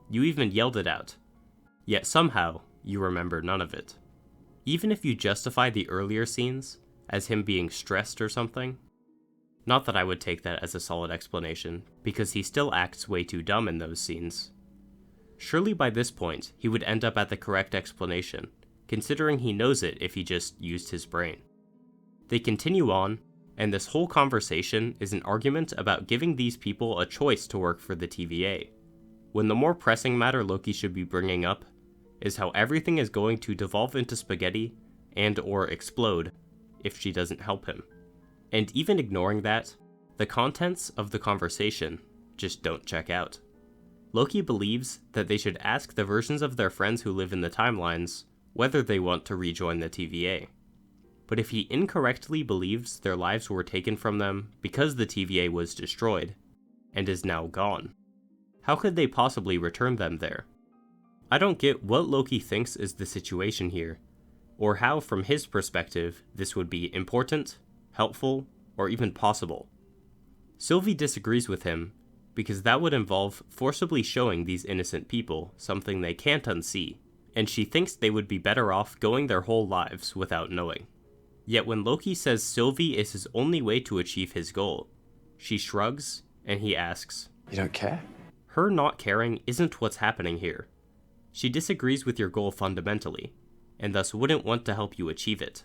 Speaker 1: You even yelled it out. Yet somehow, you remember none of it. Even if you justify the earlier scenes as him being stressed or something. Not that I would take that as a solid explanation, because he still acts way too dumb in those scenes. Surely by this point, he would end up at the correct explanation, considering he knows it if he just used his brain. They continue on, and this whole conversation is an argument about giving these people a choice to work for the TVA, when the more pressing matter Loki should be bringing up is how everything is going to devolve into spaghetti and or explode if she doesn't help him. And even ignoring that, the contents of the conversation just don't check out. Loki believes that they should ask the versions of their friends who live in the timelines whether they want to rejoin the TVA. But if he incorrectly believes their lives were taken from them because the TVA was destroyed, and is now gone, how could they possibly return them there? I don't get what Loki thinks is the situation here, or how from his perspective this would be important, helpful, or even possible. Sylvie disagrees with him, because that would involve forcibly showing these innocent people something they can't unsee, and she thinks they would be better off going their whole lives without knowing. Yet when Loki says Sylvie is his only way to achieve his goal, she shrugs, and he asks,
Speaker 2: "You don't care?"
Speaker 1: Her not caring isn't what's happening here. She disagrees with your goal fundamentally, and thus wouldn't want to help you achieve it.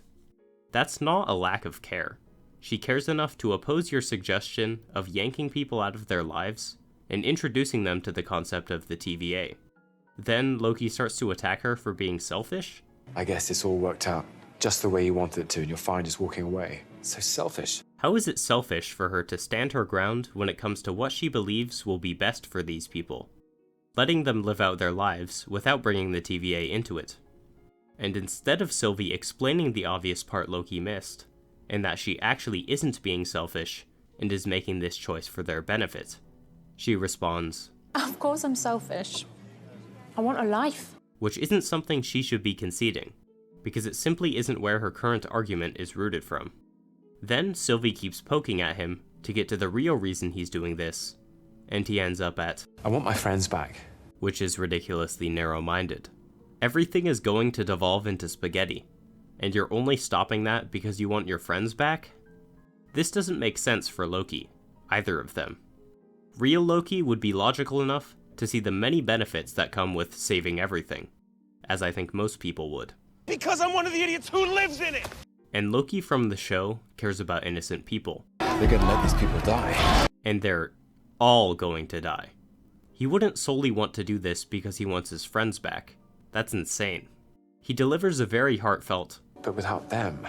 Speaker 1: That's not a lack of care. She cares enough to oppose your suggestion of yanking people out of their lives and introducing them to the concept of the TVA. Then Loki starts to attack her for being selfish?
Speaker 2: I guess this all worked out just the way you wanted it to, and you're fine just walking away. So selfish.
Speaker 1: How is it selfish for her to stand her ground when it comes to what she believes will be best for these people, letting them live out their lives without bringing the TVA into it? And instead of Sylvie explaining the obvious part Loki missed, and that she actually isn't being selfish and is making this choice for their benefit, she responds,
Speaker 8: Of course I'm selfish. I want a life.
Speaker 1: Which isn't something she should be conceding, because it simply isn't where her current argument is rooted from. Then Sylvie keeps poking at him to get to the real reason he's doing this, and he ends up at,
Speaker 2: "I want my friends back."
Speaker 1: Which is ridiculously narrow-minded. Everything is going to devolve into spaghetti, and you're only stopping that because you want your friends back? This doesn't make sense for Loki, either of them. Real Loki would be logical enough to see the many benefits that come with saving everything, as I think most people would.
Speaker 5: Because I'm one of the idiots who lives in it!
Speaker 1: And Loki from the show cares about innocent people.
Speaker 2: They're gonna let these people die.
Speaker 1: And they're all going to die. He wouldn't solely want to do this because he wants his friends back. That's insane. He delivers a very heartfelt,
Speaker 2: "But without them,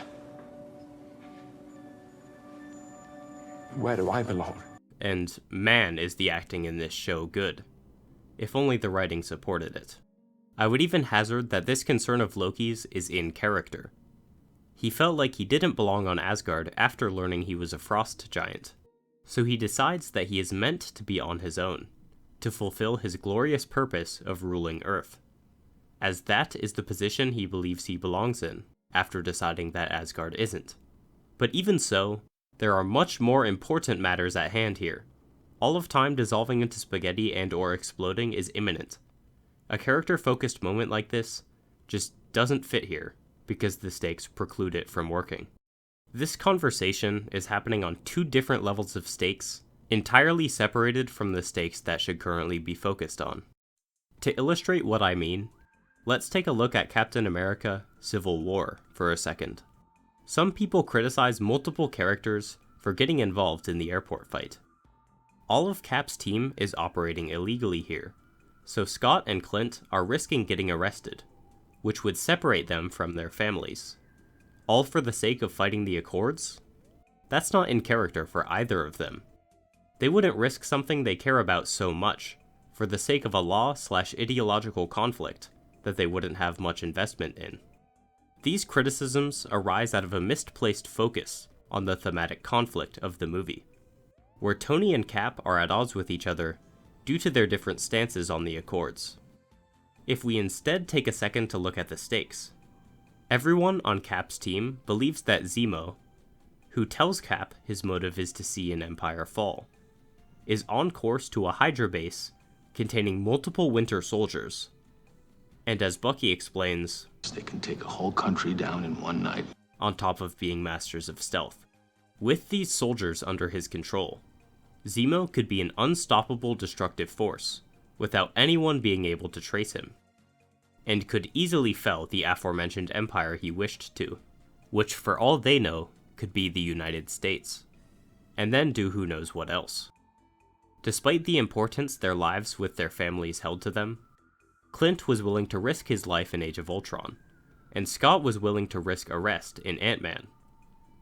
Speaker 2: where do I belong?"
Speaker 1: And man is the acting in this show good. If only the writing supported it. I would even hazard that this concern of Loki's is in character. He felt like he didn't belong on Asgard after learning he was a frost giant. So he decides that he is meant to be on his own, to fulfill his glorious purpose of ruling Earth, as that is the position he believes he belongs in, after deciding that Asgard isn't. But even so, there are much more important matters at hand here. All of time dissolving into spaghetti and or exploding is imminent. A character-focused moment like this just doesn't fit here, because the stakes preclude it from working. This conversation is happening on two different levels of stakes, entirely separated from the stakes that should currently be focused on. To illustrate what I mean, let's take a look at Captain America: Civil War for a second. Some people criticize multiple characters for getting involved in the airport fight. All of Cap's team is operating illegally here, so Scott and Clint are risking getting arrested, which would separate them from their families. All for the sake of fighting the Accords? That's not in character for either of them. They wouldn't risk something they care about so much, for the sake of a law/ideological conflict that they wouldn't have much investment in. These criticisms arise out of a misplaced focus on the thematic conflict of the movie, where Tony and Cap are at odds with each other due to their different stances on the Accords. If we instead take a second to look at the stakes, everyone on Cap's team believes that Zemo, who tells Cap his motive is to see an empire fall, is on course to a Hydra base containing multiple Winter Soldiers. And as Bucky explains,
Speaker 14: they can take a whole country down in one night,
Speaker 1: on top of being masters of stealth. With these soldiers under his control, Zemo could be an unstoppable destructive force without anyone being able to trace him, and could easily fell the aforementioned empire he wished to, which for all they know could be the United States, and then do who knows what else. Despite the importance their lives with their families held to them, Clint was willing to risk his life in Age of Ultron, and Scott was willing to risk arrest in Ant-Man,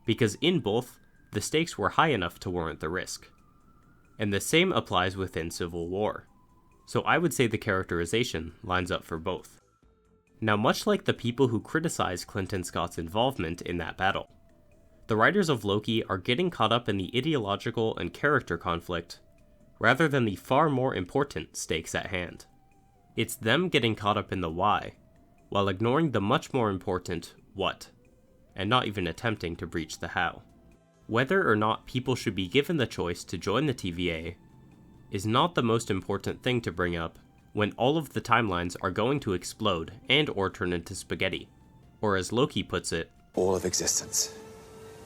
Speaker 1: because in both, the stakes were high enough to warrant the risk. And the same applies within Civil War, so I would say the characterization lines up for both. Now, much like the people who criticize Clint and Scott's involvement in that battle, the writers of Loki are getting caught up in the ideological and character conflict, rather than the far more important stakes at hand. It's them getting caught up in the why, while ignoring the much more important what, and not even attempting to breach the how. Whether or not people should be given the choice to join the TVA is not the most important thing to bring up when all of the timelines are going to explode and or turn into spaghetti, or as Loki puts it,
Speaker 2: all of existence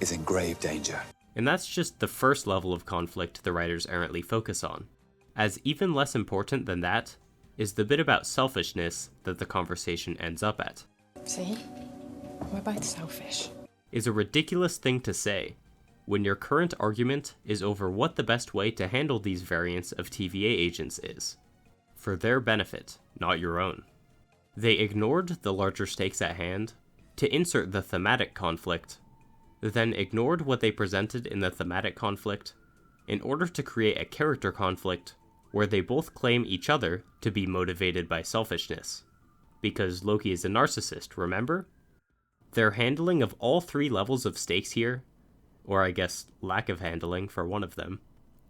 Speaker 2: is in grave danger.
Speaker 1: And that's just the first level of conflict the writers errantly focus on, as even less important than that is the bit about selfishness that the conversation ends up at.
Speaker 8: See? We're both selfish.
Speaker 1: Is a ridiculous thing to say when your current argument is over what the best way to handle these variants of TVA agents is, for their benefit, not your own. They ignored the larger stakes at hand to insert the thematic conflict, then ignored what they presented in the thematic conflict in order to create a character conflict where they both claim each other to be motivated by selfishness. Because Loki is a narcissist, remember? Their handling of all three levels of stakes here, or I guess lack of handling for one of them,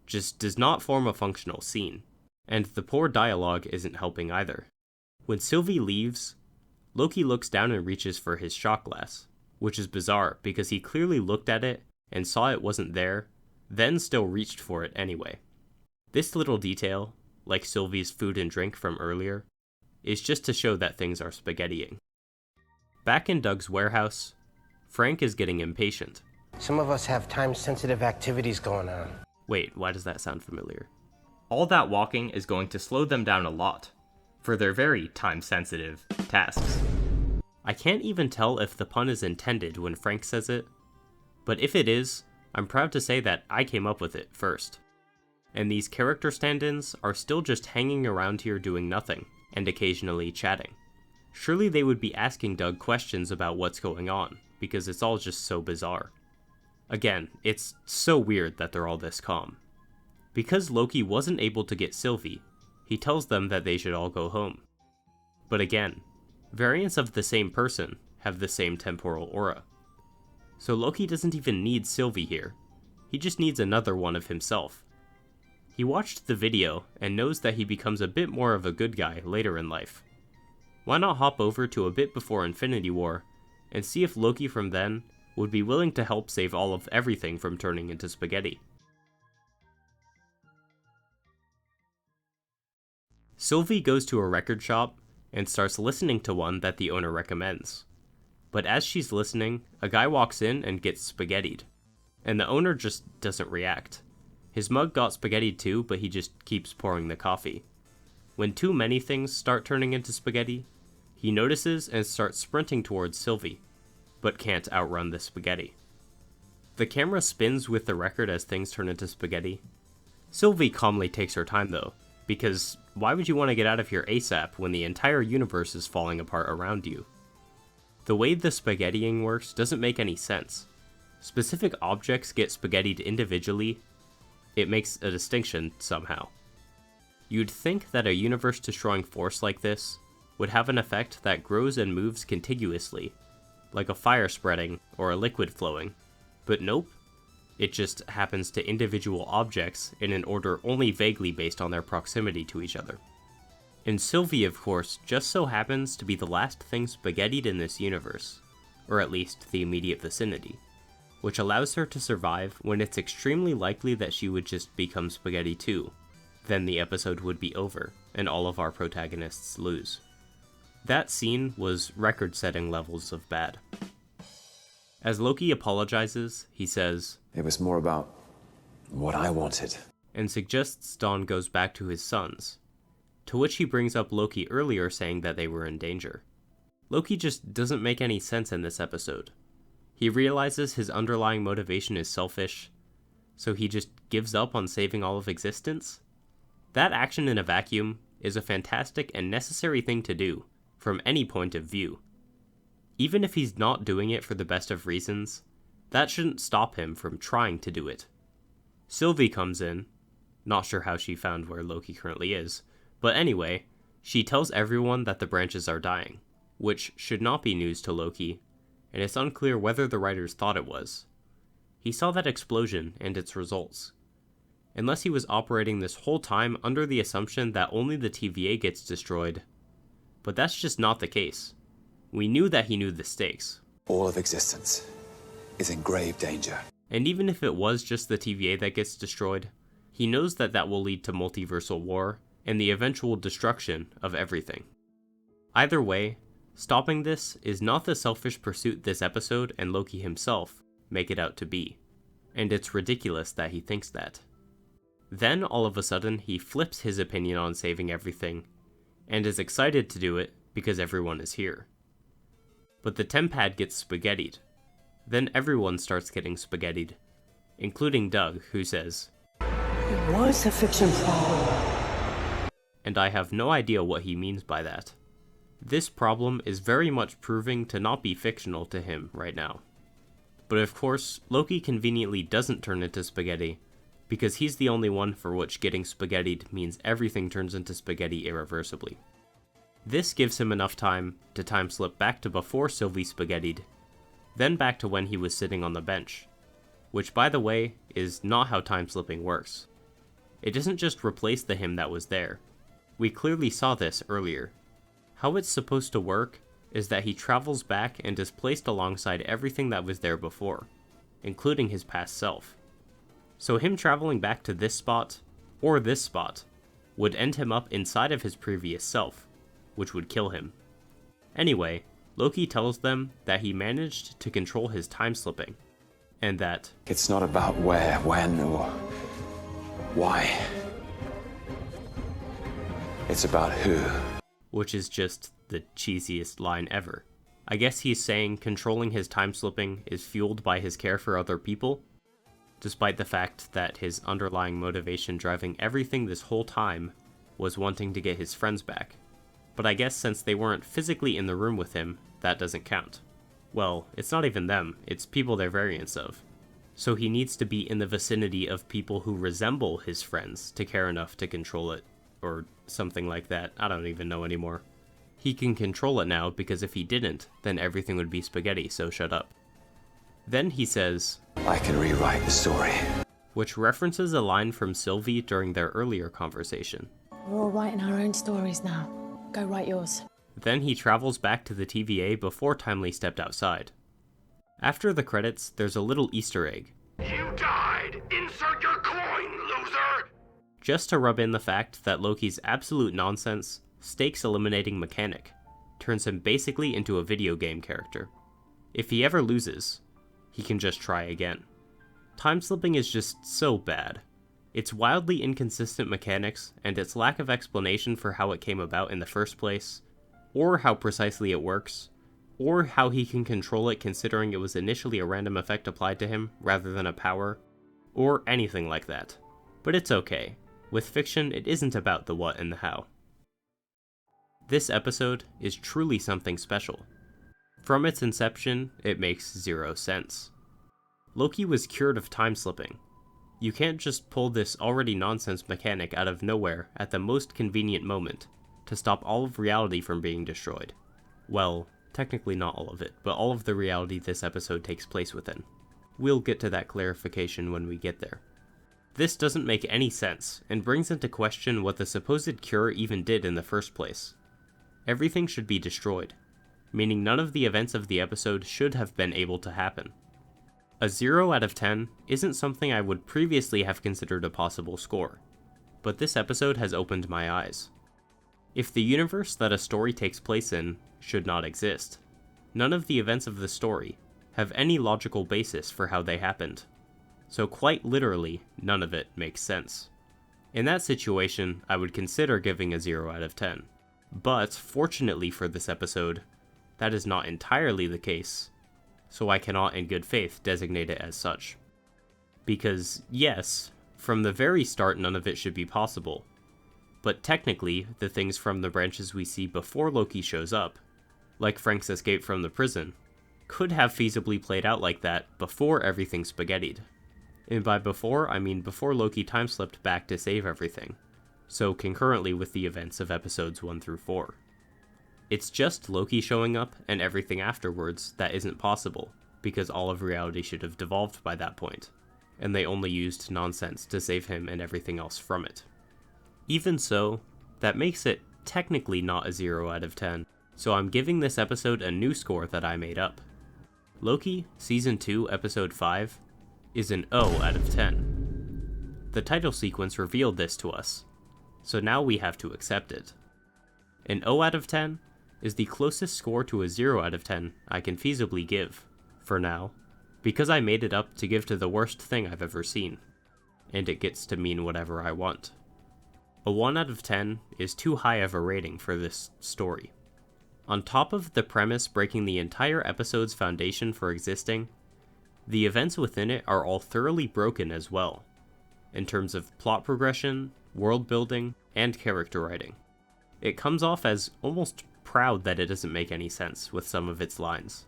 Speaker 1: just does not form a functional scene, and the poor dialogue isn't helping either. When Sylvie leaves, Loki looks down and reaches for his shot glass, which is bizarre because he clearly looked at it and saw it wasn't there, then still reached for it anyway. This little detail, like Sylvie's food and drink from earlier, is just to show that things are spaghettiing. Back in Doug's warehouse, Frank is getting impatient.
Speaker 15: Some of us have time-sensitive activities going on.
Speaker 1: Wait, why does that sound familiar? All that walking is going to slow them down a lot, for their very time-sensitive tasks. I can't even tell if the pun is intended when Frank says it, but if it is, I'm proud to say that I came up with it first. And these character stand-ins are still just hanging around here doing nothing, and occasionally chatting. Surely they would be asking Doug questions about what's going on, because it's all just so bizarre. Again, it's so weird that they're all this calm. Because Loki wasn't able to get Sylvie, he tells them that they should all go home. But again, variants of the same person have the same temporal aura. So Loki doesn't even need Sylvie here, he just needs another one of himself. He watched the video and knows that he becomes a bit more of a good guy later in life. Why not hop over to a bit before Infinity War and see if Loki from then would be willing to help save all of everything from turning into spaghetti. Sylvie goes to a record shop and starts listening to one that the owner recommends. But as she's listening, a guy walks in and gets spaghettied, and the owner just doesn't react. His mug got spaghettied too, but he just keeps pouring the coffee. When too many things start turning into spaghetti, he notices and starts sprinting towards Sylvie, but can't outrun the spaghetti. The camera spins with the record as things turn into spaghetti. Sylvie calmly takes her time though, because why would you want to get out of here ASAP when the entire universe is falling apart around you? The way the spaghettiing works doesn't make any sense. Specific objects get spaghettied individually, it makes a distinction somehow. You'd think that a universe-destroying force like this would have an effect that grows and moves contiguously, like a fire spreading or a liquid flowing, but nope. It just happens to individual objects in an order only vaguely based on their proximity to each other. And Sylvie, of course, just so happens to be the last thing spaghettied in this universe, or at least the immediate vicinity, which allows her to survive when it's extremely likely that she would just become spaghetti too. Then the episode would be over, and all of our protagonists lose. That scene was record-setting levels of bad. As Loki apologizes, he says,
Speaker 2: "It was more about what I wanted,"
Speaker 1: and suggests Dawn goes back to his sons, to which he brings up Loki earlier saying that they were in danger. Loki just doesn't make any sense in this episode. He realizes his underlying motivation is selfish, so he just gives up on saving all of existence? That action in a vacuum is a fantastic and necessary thing to do, from any point of view. Even if he's not doing it for the best of reasons, that shouldn't stop him from trying to do it. Sylvie comes in, not sure how she found where Loki currently is, but anyway, she tells everyone that the branches are dying, which should not be news to Loki, and it's unclear whether the writers thought it was. He saw that explosion and its results. Unless he was operating this whole time under the assumption that only the TVA gets destroyed. But that's just not the case. We knew that he knew the stakes.
Speaker 2: All of existence is in grave danger.
Speaker 1: And even if it was just the TVA that gets destroyed, he knows that that will lead to multiversal war and the eventual destruction of everything. Either way, stopping this is not the selfish pursuit this episode and Loki himself make it out to be, and it's ridiculous that he thinks that. Then all of a sudden he flips his opinion on saving everything, and is excited to do it because everyone is here. But the tempad gets spaghettied. Then everyone starts getting spaghettied, including Doug, who says,
Speaker 4: "It was a fiction problem."
Speaker 1: And I have no idea what he means by that. This problem is very much proving to not be fictional to him right now. But of course, Loki conveniently doesn't turn into spaghetti, because he's the only one for which getting spaghettied means everything turns into spaghetti irreversibly. This gives him enough time to time slip back to before Sylvie spaghettied, then back to when he was sitting on the bench, which by the way is not how time slipping works. It doesn't just replace the him that was there. We clearly saw this earlier. How it's supposed to work is that he travels back and is placed alongside everything that was there before, including his past self. So him traveling back to this spot, or this spot, would end him up inside of his previous self, which would kill him. Anyway, Loki tells them that he managed to control his time slipping, and that
Speaker 2: it's not about where, when, or why. It's about who.
Speaker 1: Which is just the cheesiest line ever. I guess he's saying controlling his time slipping is fueled by his care for other people, despite the fact that his underlying motivation driving everything this whole time was wanting to get his friends back. But I guess since they weren't physically in the room with him, that doesn't count. Well, it's not even them, it's people they're variants of. So he needs to be in the vicinity of people who resemble his friends to care enough to control it, or something like that, I don't even know anymore. He can control it now because if he didn't, then everything would be spaghetti, so shut up. Then he says,
Speaker 2: I can rewrite the story.
Speaker 1: Which references a line from Sylvie during their earlier conversation.
Speaker 8: We're all writing our own stories now. Go write yours.
Speaker 1: Then he travels back to the TVA before Timely stepped outside. After the credits, there's a little Easter egg.
Speaker 5: You died! Insert your coin, loser!
Speaker 1: Just to rub in the fact that Loki's absolute nonsense, stakes-eliminating mechanic turns him basically into a video game character. If he ever loses, he can just try again. Time slipping is just so bad. Its wildly inconsistent mechanics and its lack of explanation for how it came about in the first place, or how precisely it works, or how he can control it considering it was initially a random effect applied to him rather than a power, or anything like that. But it's okay. With fiction, it isn't about the what and the how. This episode is truly something special. From its inception, it makes zero sense. Loki was cured of time slipping. You can't just pull this already nonsense mechanic out of nowhere at the most convenient moment to stop all of reality from being destroyed. Well, technically not all of it, but all of the reality this episode takes place within. We'll get to that clarification when we get there. This doesn't make any sense, and brings into question what the supposed cure even did in the first place. Everything should be destroyed, meaning none of the events of the episode should have been able to happen. A 0 out of 10 isn't something I would previously have considered a possible score, but this episode has opened my eyes. If the universe that a story takes place in should not exist, none of the events of the story have any logical basis for how they happened. So quite literally, none of it makes sense. In that situation, I would consider giving a 0 out of 10. But, fortunately for this episode, that is not entirely the case, so I cannot in good faith designate it as such. Because, yes, from the very start none of it should be possible, but technically, the things from the branches we see before Loki shows up, like Frank's escape from the prison, could have feasibly played out like that before everything spaghettied. And by before, I mean before Loki time-slipped back to save everything, so concurrently with the events of episodes 1 through 4. It's just Loki showing up and everything afterwards that isn't possible, because all of reality should have devolved by that point, and they only used nonsense to save him and everything else from it. Even so, that makes it technically not a 0 out of 10, so I'm giving this episode a new score that I made up. Loki, Season 2, Episode 5, is an O out of 10. The title sequence revealed this to us, so now we have to accept it. An O out of 10 is the closest score to a 0 out of 10 I can feasibly give, for now, because I made it up to give to the worst thing I've ever seen, and it gets to mean whatever I want. A 1 out of 10 is too high of a rating for this story. On top of the premise breaking the entire episode's foundation for existing, the events within it are all thoroughly broken as well, in terms of plot progression, world building, and character writing. It comes off as almost proud that it doesn't make any sense with some of its lines.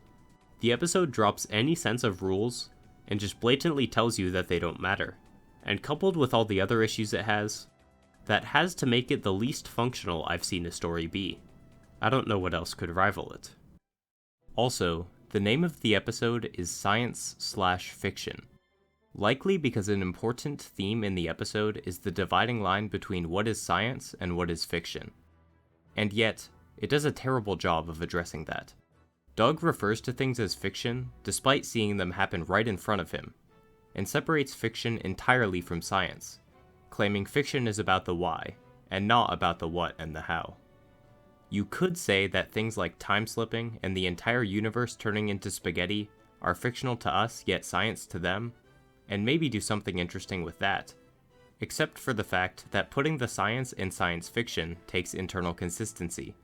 Speaker 1: The episode drops any sense of rules and just blatantly tells you that they don't matter, and coupled with all the other issues it has, that has to make it the least functional I've seen a story be. I don't know what else could rival it. Also, the name of the episode is Science/Fiction, likely because an important theme in the episode is the dividing line between what is science and what is fiction. And yet, it does a terrible job of addressing that. Doug refers to things as fiction despite seeing them happen right in front of him, and separates fiction entirely from science, claiming fiction is about the why, and not about the what and the how. You could say that things like time-slipping and the entire universe turning into spaghetti are fictional to us yet science to them, and maybe do something interesting with that, except for the fact that putting the science in science fiction takes internal consistency,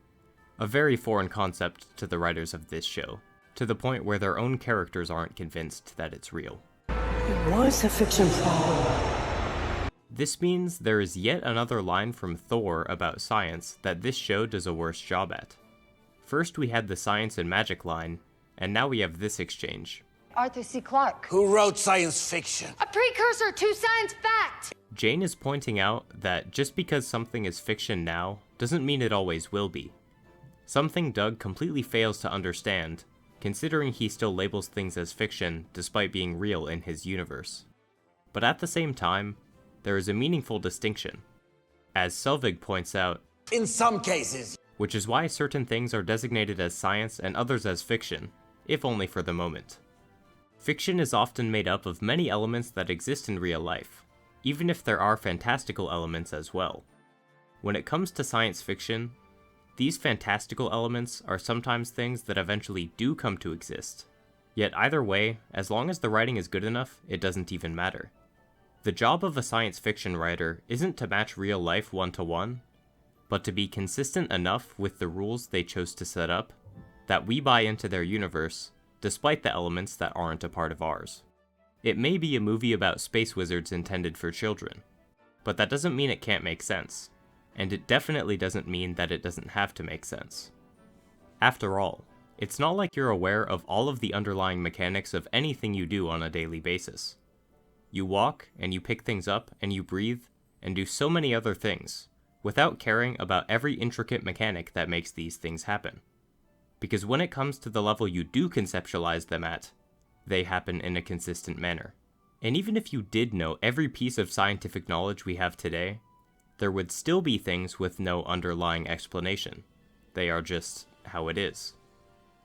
Speaker 1: a very foreign concept to the writers of this show, to the point where their own characters aren't convinced that it's real.
Speaker 4: It was a fiction problem.
Speaker 1: This means there is yet another line from Thor about science that this show does a worse job at. First we had the science and magic line, and now we have this exchange.
Speaker 16: Arthur C. Clarke.
Speaker 17: Who wrote science fiction?
Speaker 16: A precursor to science fact!
Speaker 1: Jane is pointing out that just because something is fiction now, doesn't mean it always will be. Something Doug completely fails to understand, considering he still labels things as fiction despite being real in his universe. But at the same time, there is a meaningful distinction. As Selvig points out,
Speaker 17: in some cases,
Speaker 1: which is why certain things are designated as science and others as fiction, if only for the moment. Fiction is often made up of many elements that exist in real life, even if there are fantastical elements as well. When it comes to science fiction, these fantastical elements are sometimes things that eventually do come to exist. Yet either way, as long as the writing is good enough, it doesn't even matter. The job of a science fiction writer isn't to match real life one-to-one, but to be consistent enough with the rules they chose to set up that we buy into their universe, despite the elements that aren't a part of ours. It may be a movie about space wizards intended for children, but that doesn't mean it can't make sense, and it definitely doesn't mean that it doesn't have to make sense. After all, it's not like you're aware of all of the underlying mechanics of anything you do on a daily basis. You walk, and you pick things up, and you breathe, and do so many other things, without caring about every intricate mechanic that makes these things happen. Because when it comes to the level you do conceptualize them at, they happen in a consistent manner. And even if you did know every piece of scientific knowledge we have today, there would still be things with no underlying explanation. They are just how it is.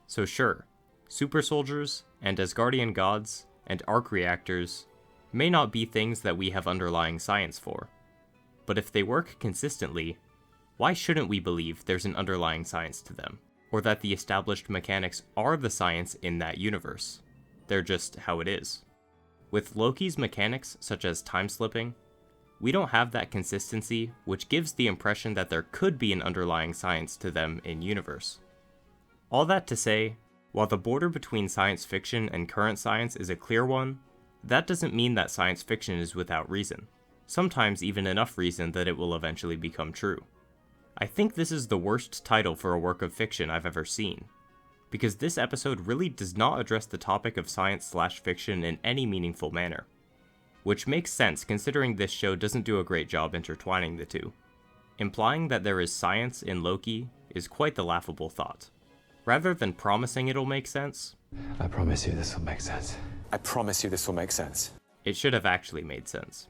Speaker 1: So sure, super soldiers, and Asgardian gods, and arc reactors may not be things that we have underlying science for. But if they work consistently, why shouldn't we believe there's an underlying science to them? Or that the established mechanics are the science in that universe? They're just how it is. With Loki's mechanics, such as time-slipping, we don't have that consistency, which gives the impression that there could be an underlying science to them in-universe. All that to say, while the border between science fiction and current science is a clear one, that doesn't mean that science fiction is without reason. Sometimes even enough reason that it will eventually become true. I think this is the worst title for a work of fiction I've ever seen, because this episode really does not address the topic of science/fiction in any meaningful manner. Which makes sense considering this show doesn't do a great job intertwining the two. Implying that there is science in Loki is quite the laughable thought. Rather than promising it'll make sense,
Speaker 2: I promise you this will make sense. I promise you this will make sense.
Speaker 1: It should have actually made sense.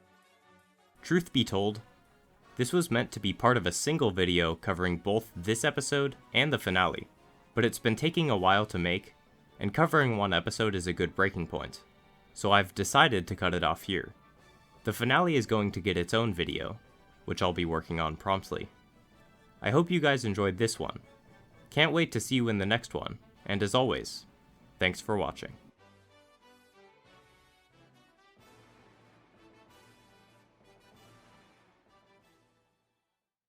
Speaker 1: Truth be told, this was meant to be part of a single video covering both this episode and the finale, but it's been taking a while to make, and covering one episode is a good breaking point, so I've decided to cut it off here. The finale is going to get its own video, which I'll be working on promptly. I hope you guys enjoyed this one. Can't wait to see you in the next one, and as always, thanks for watching.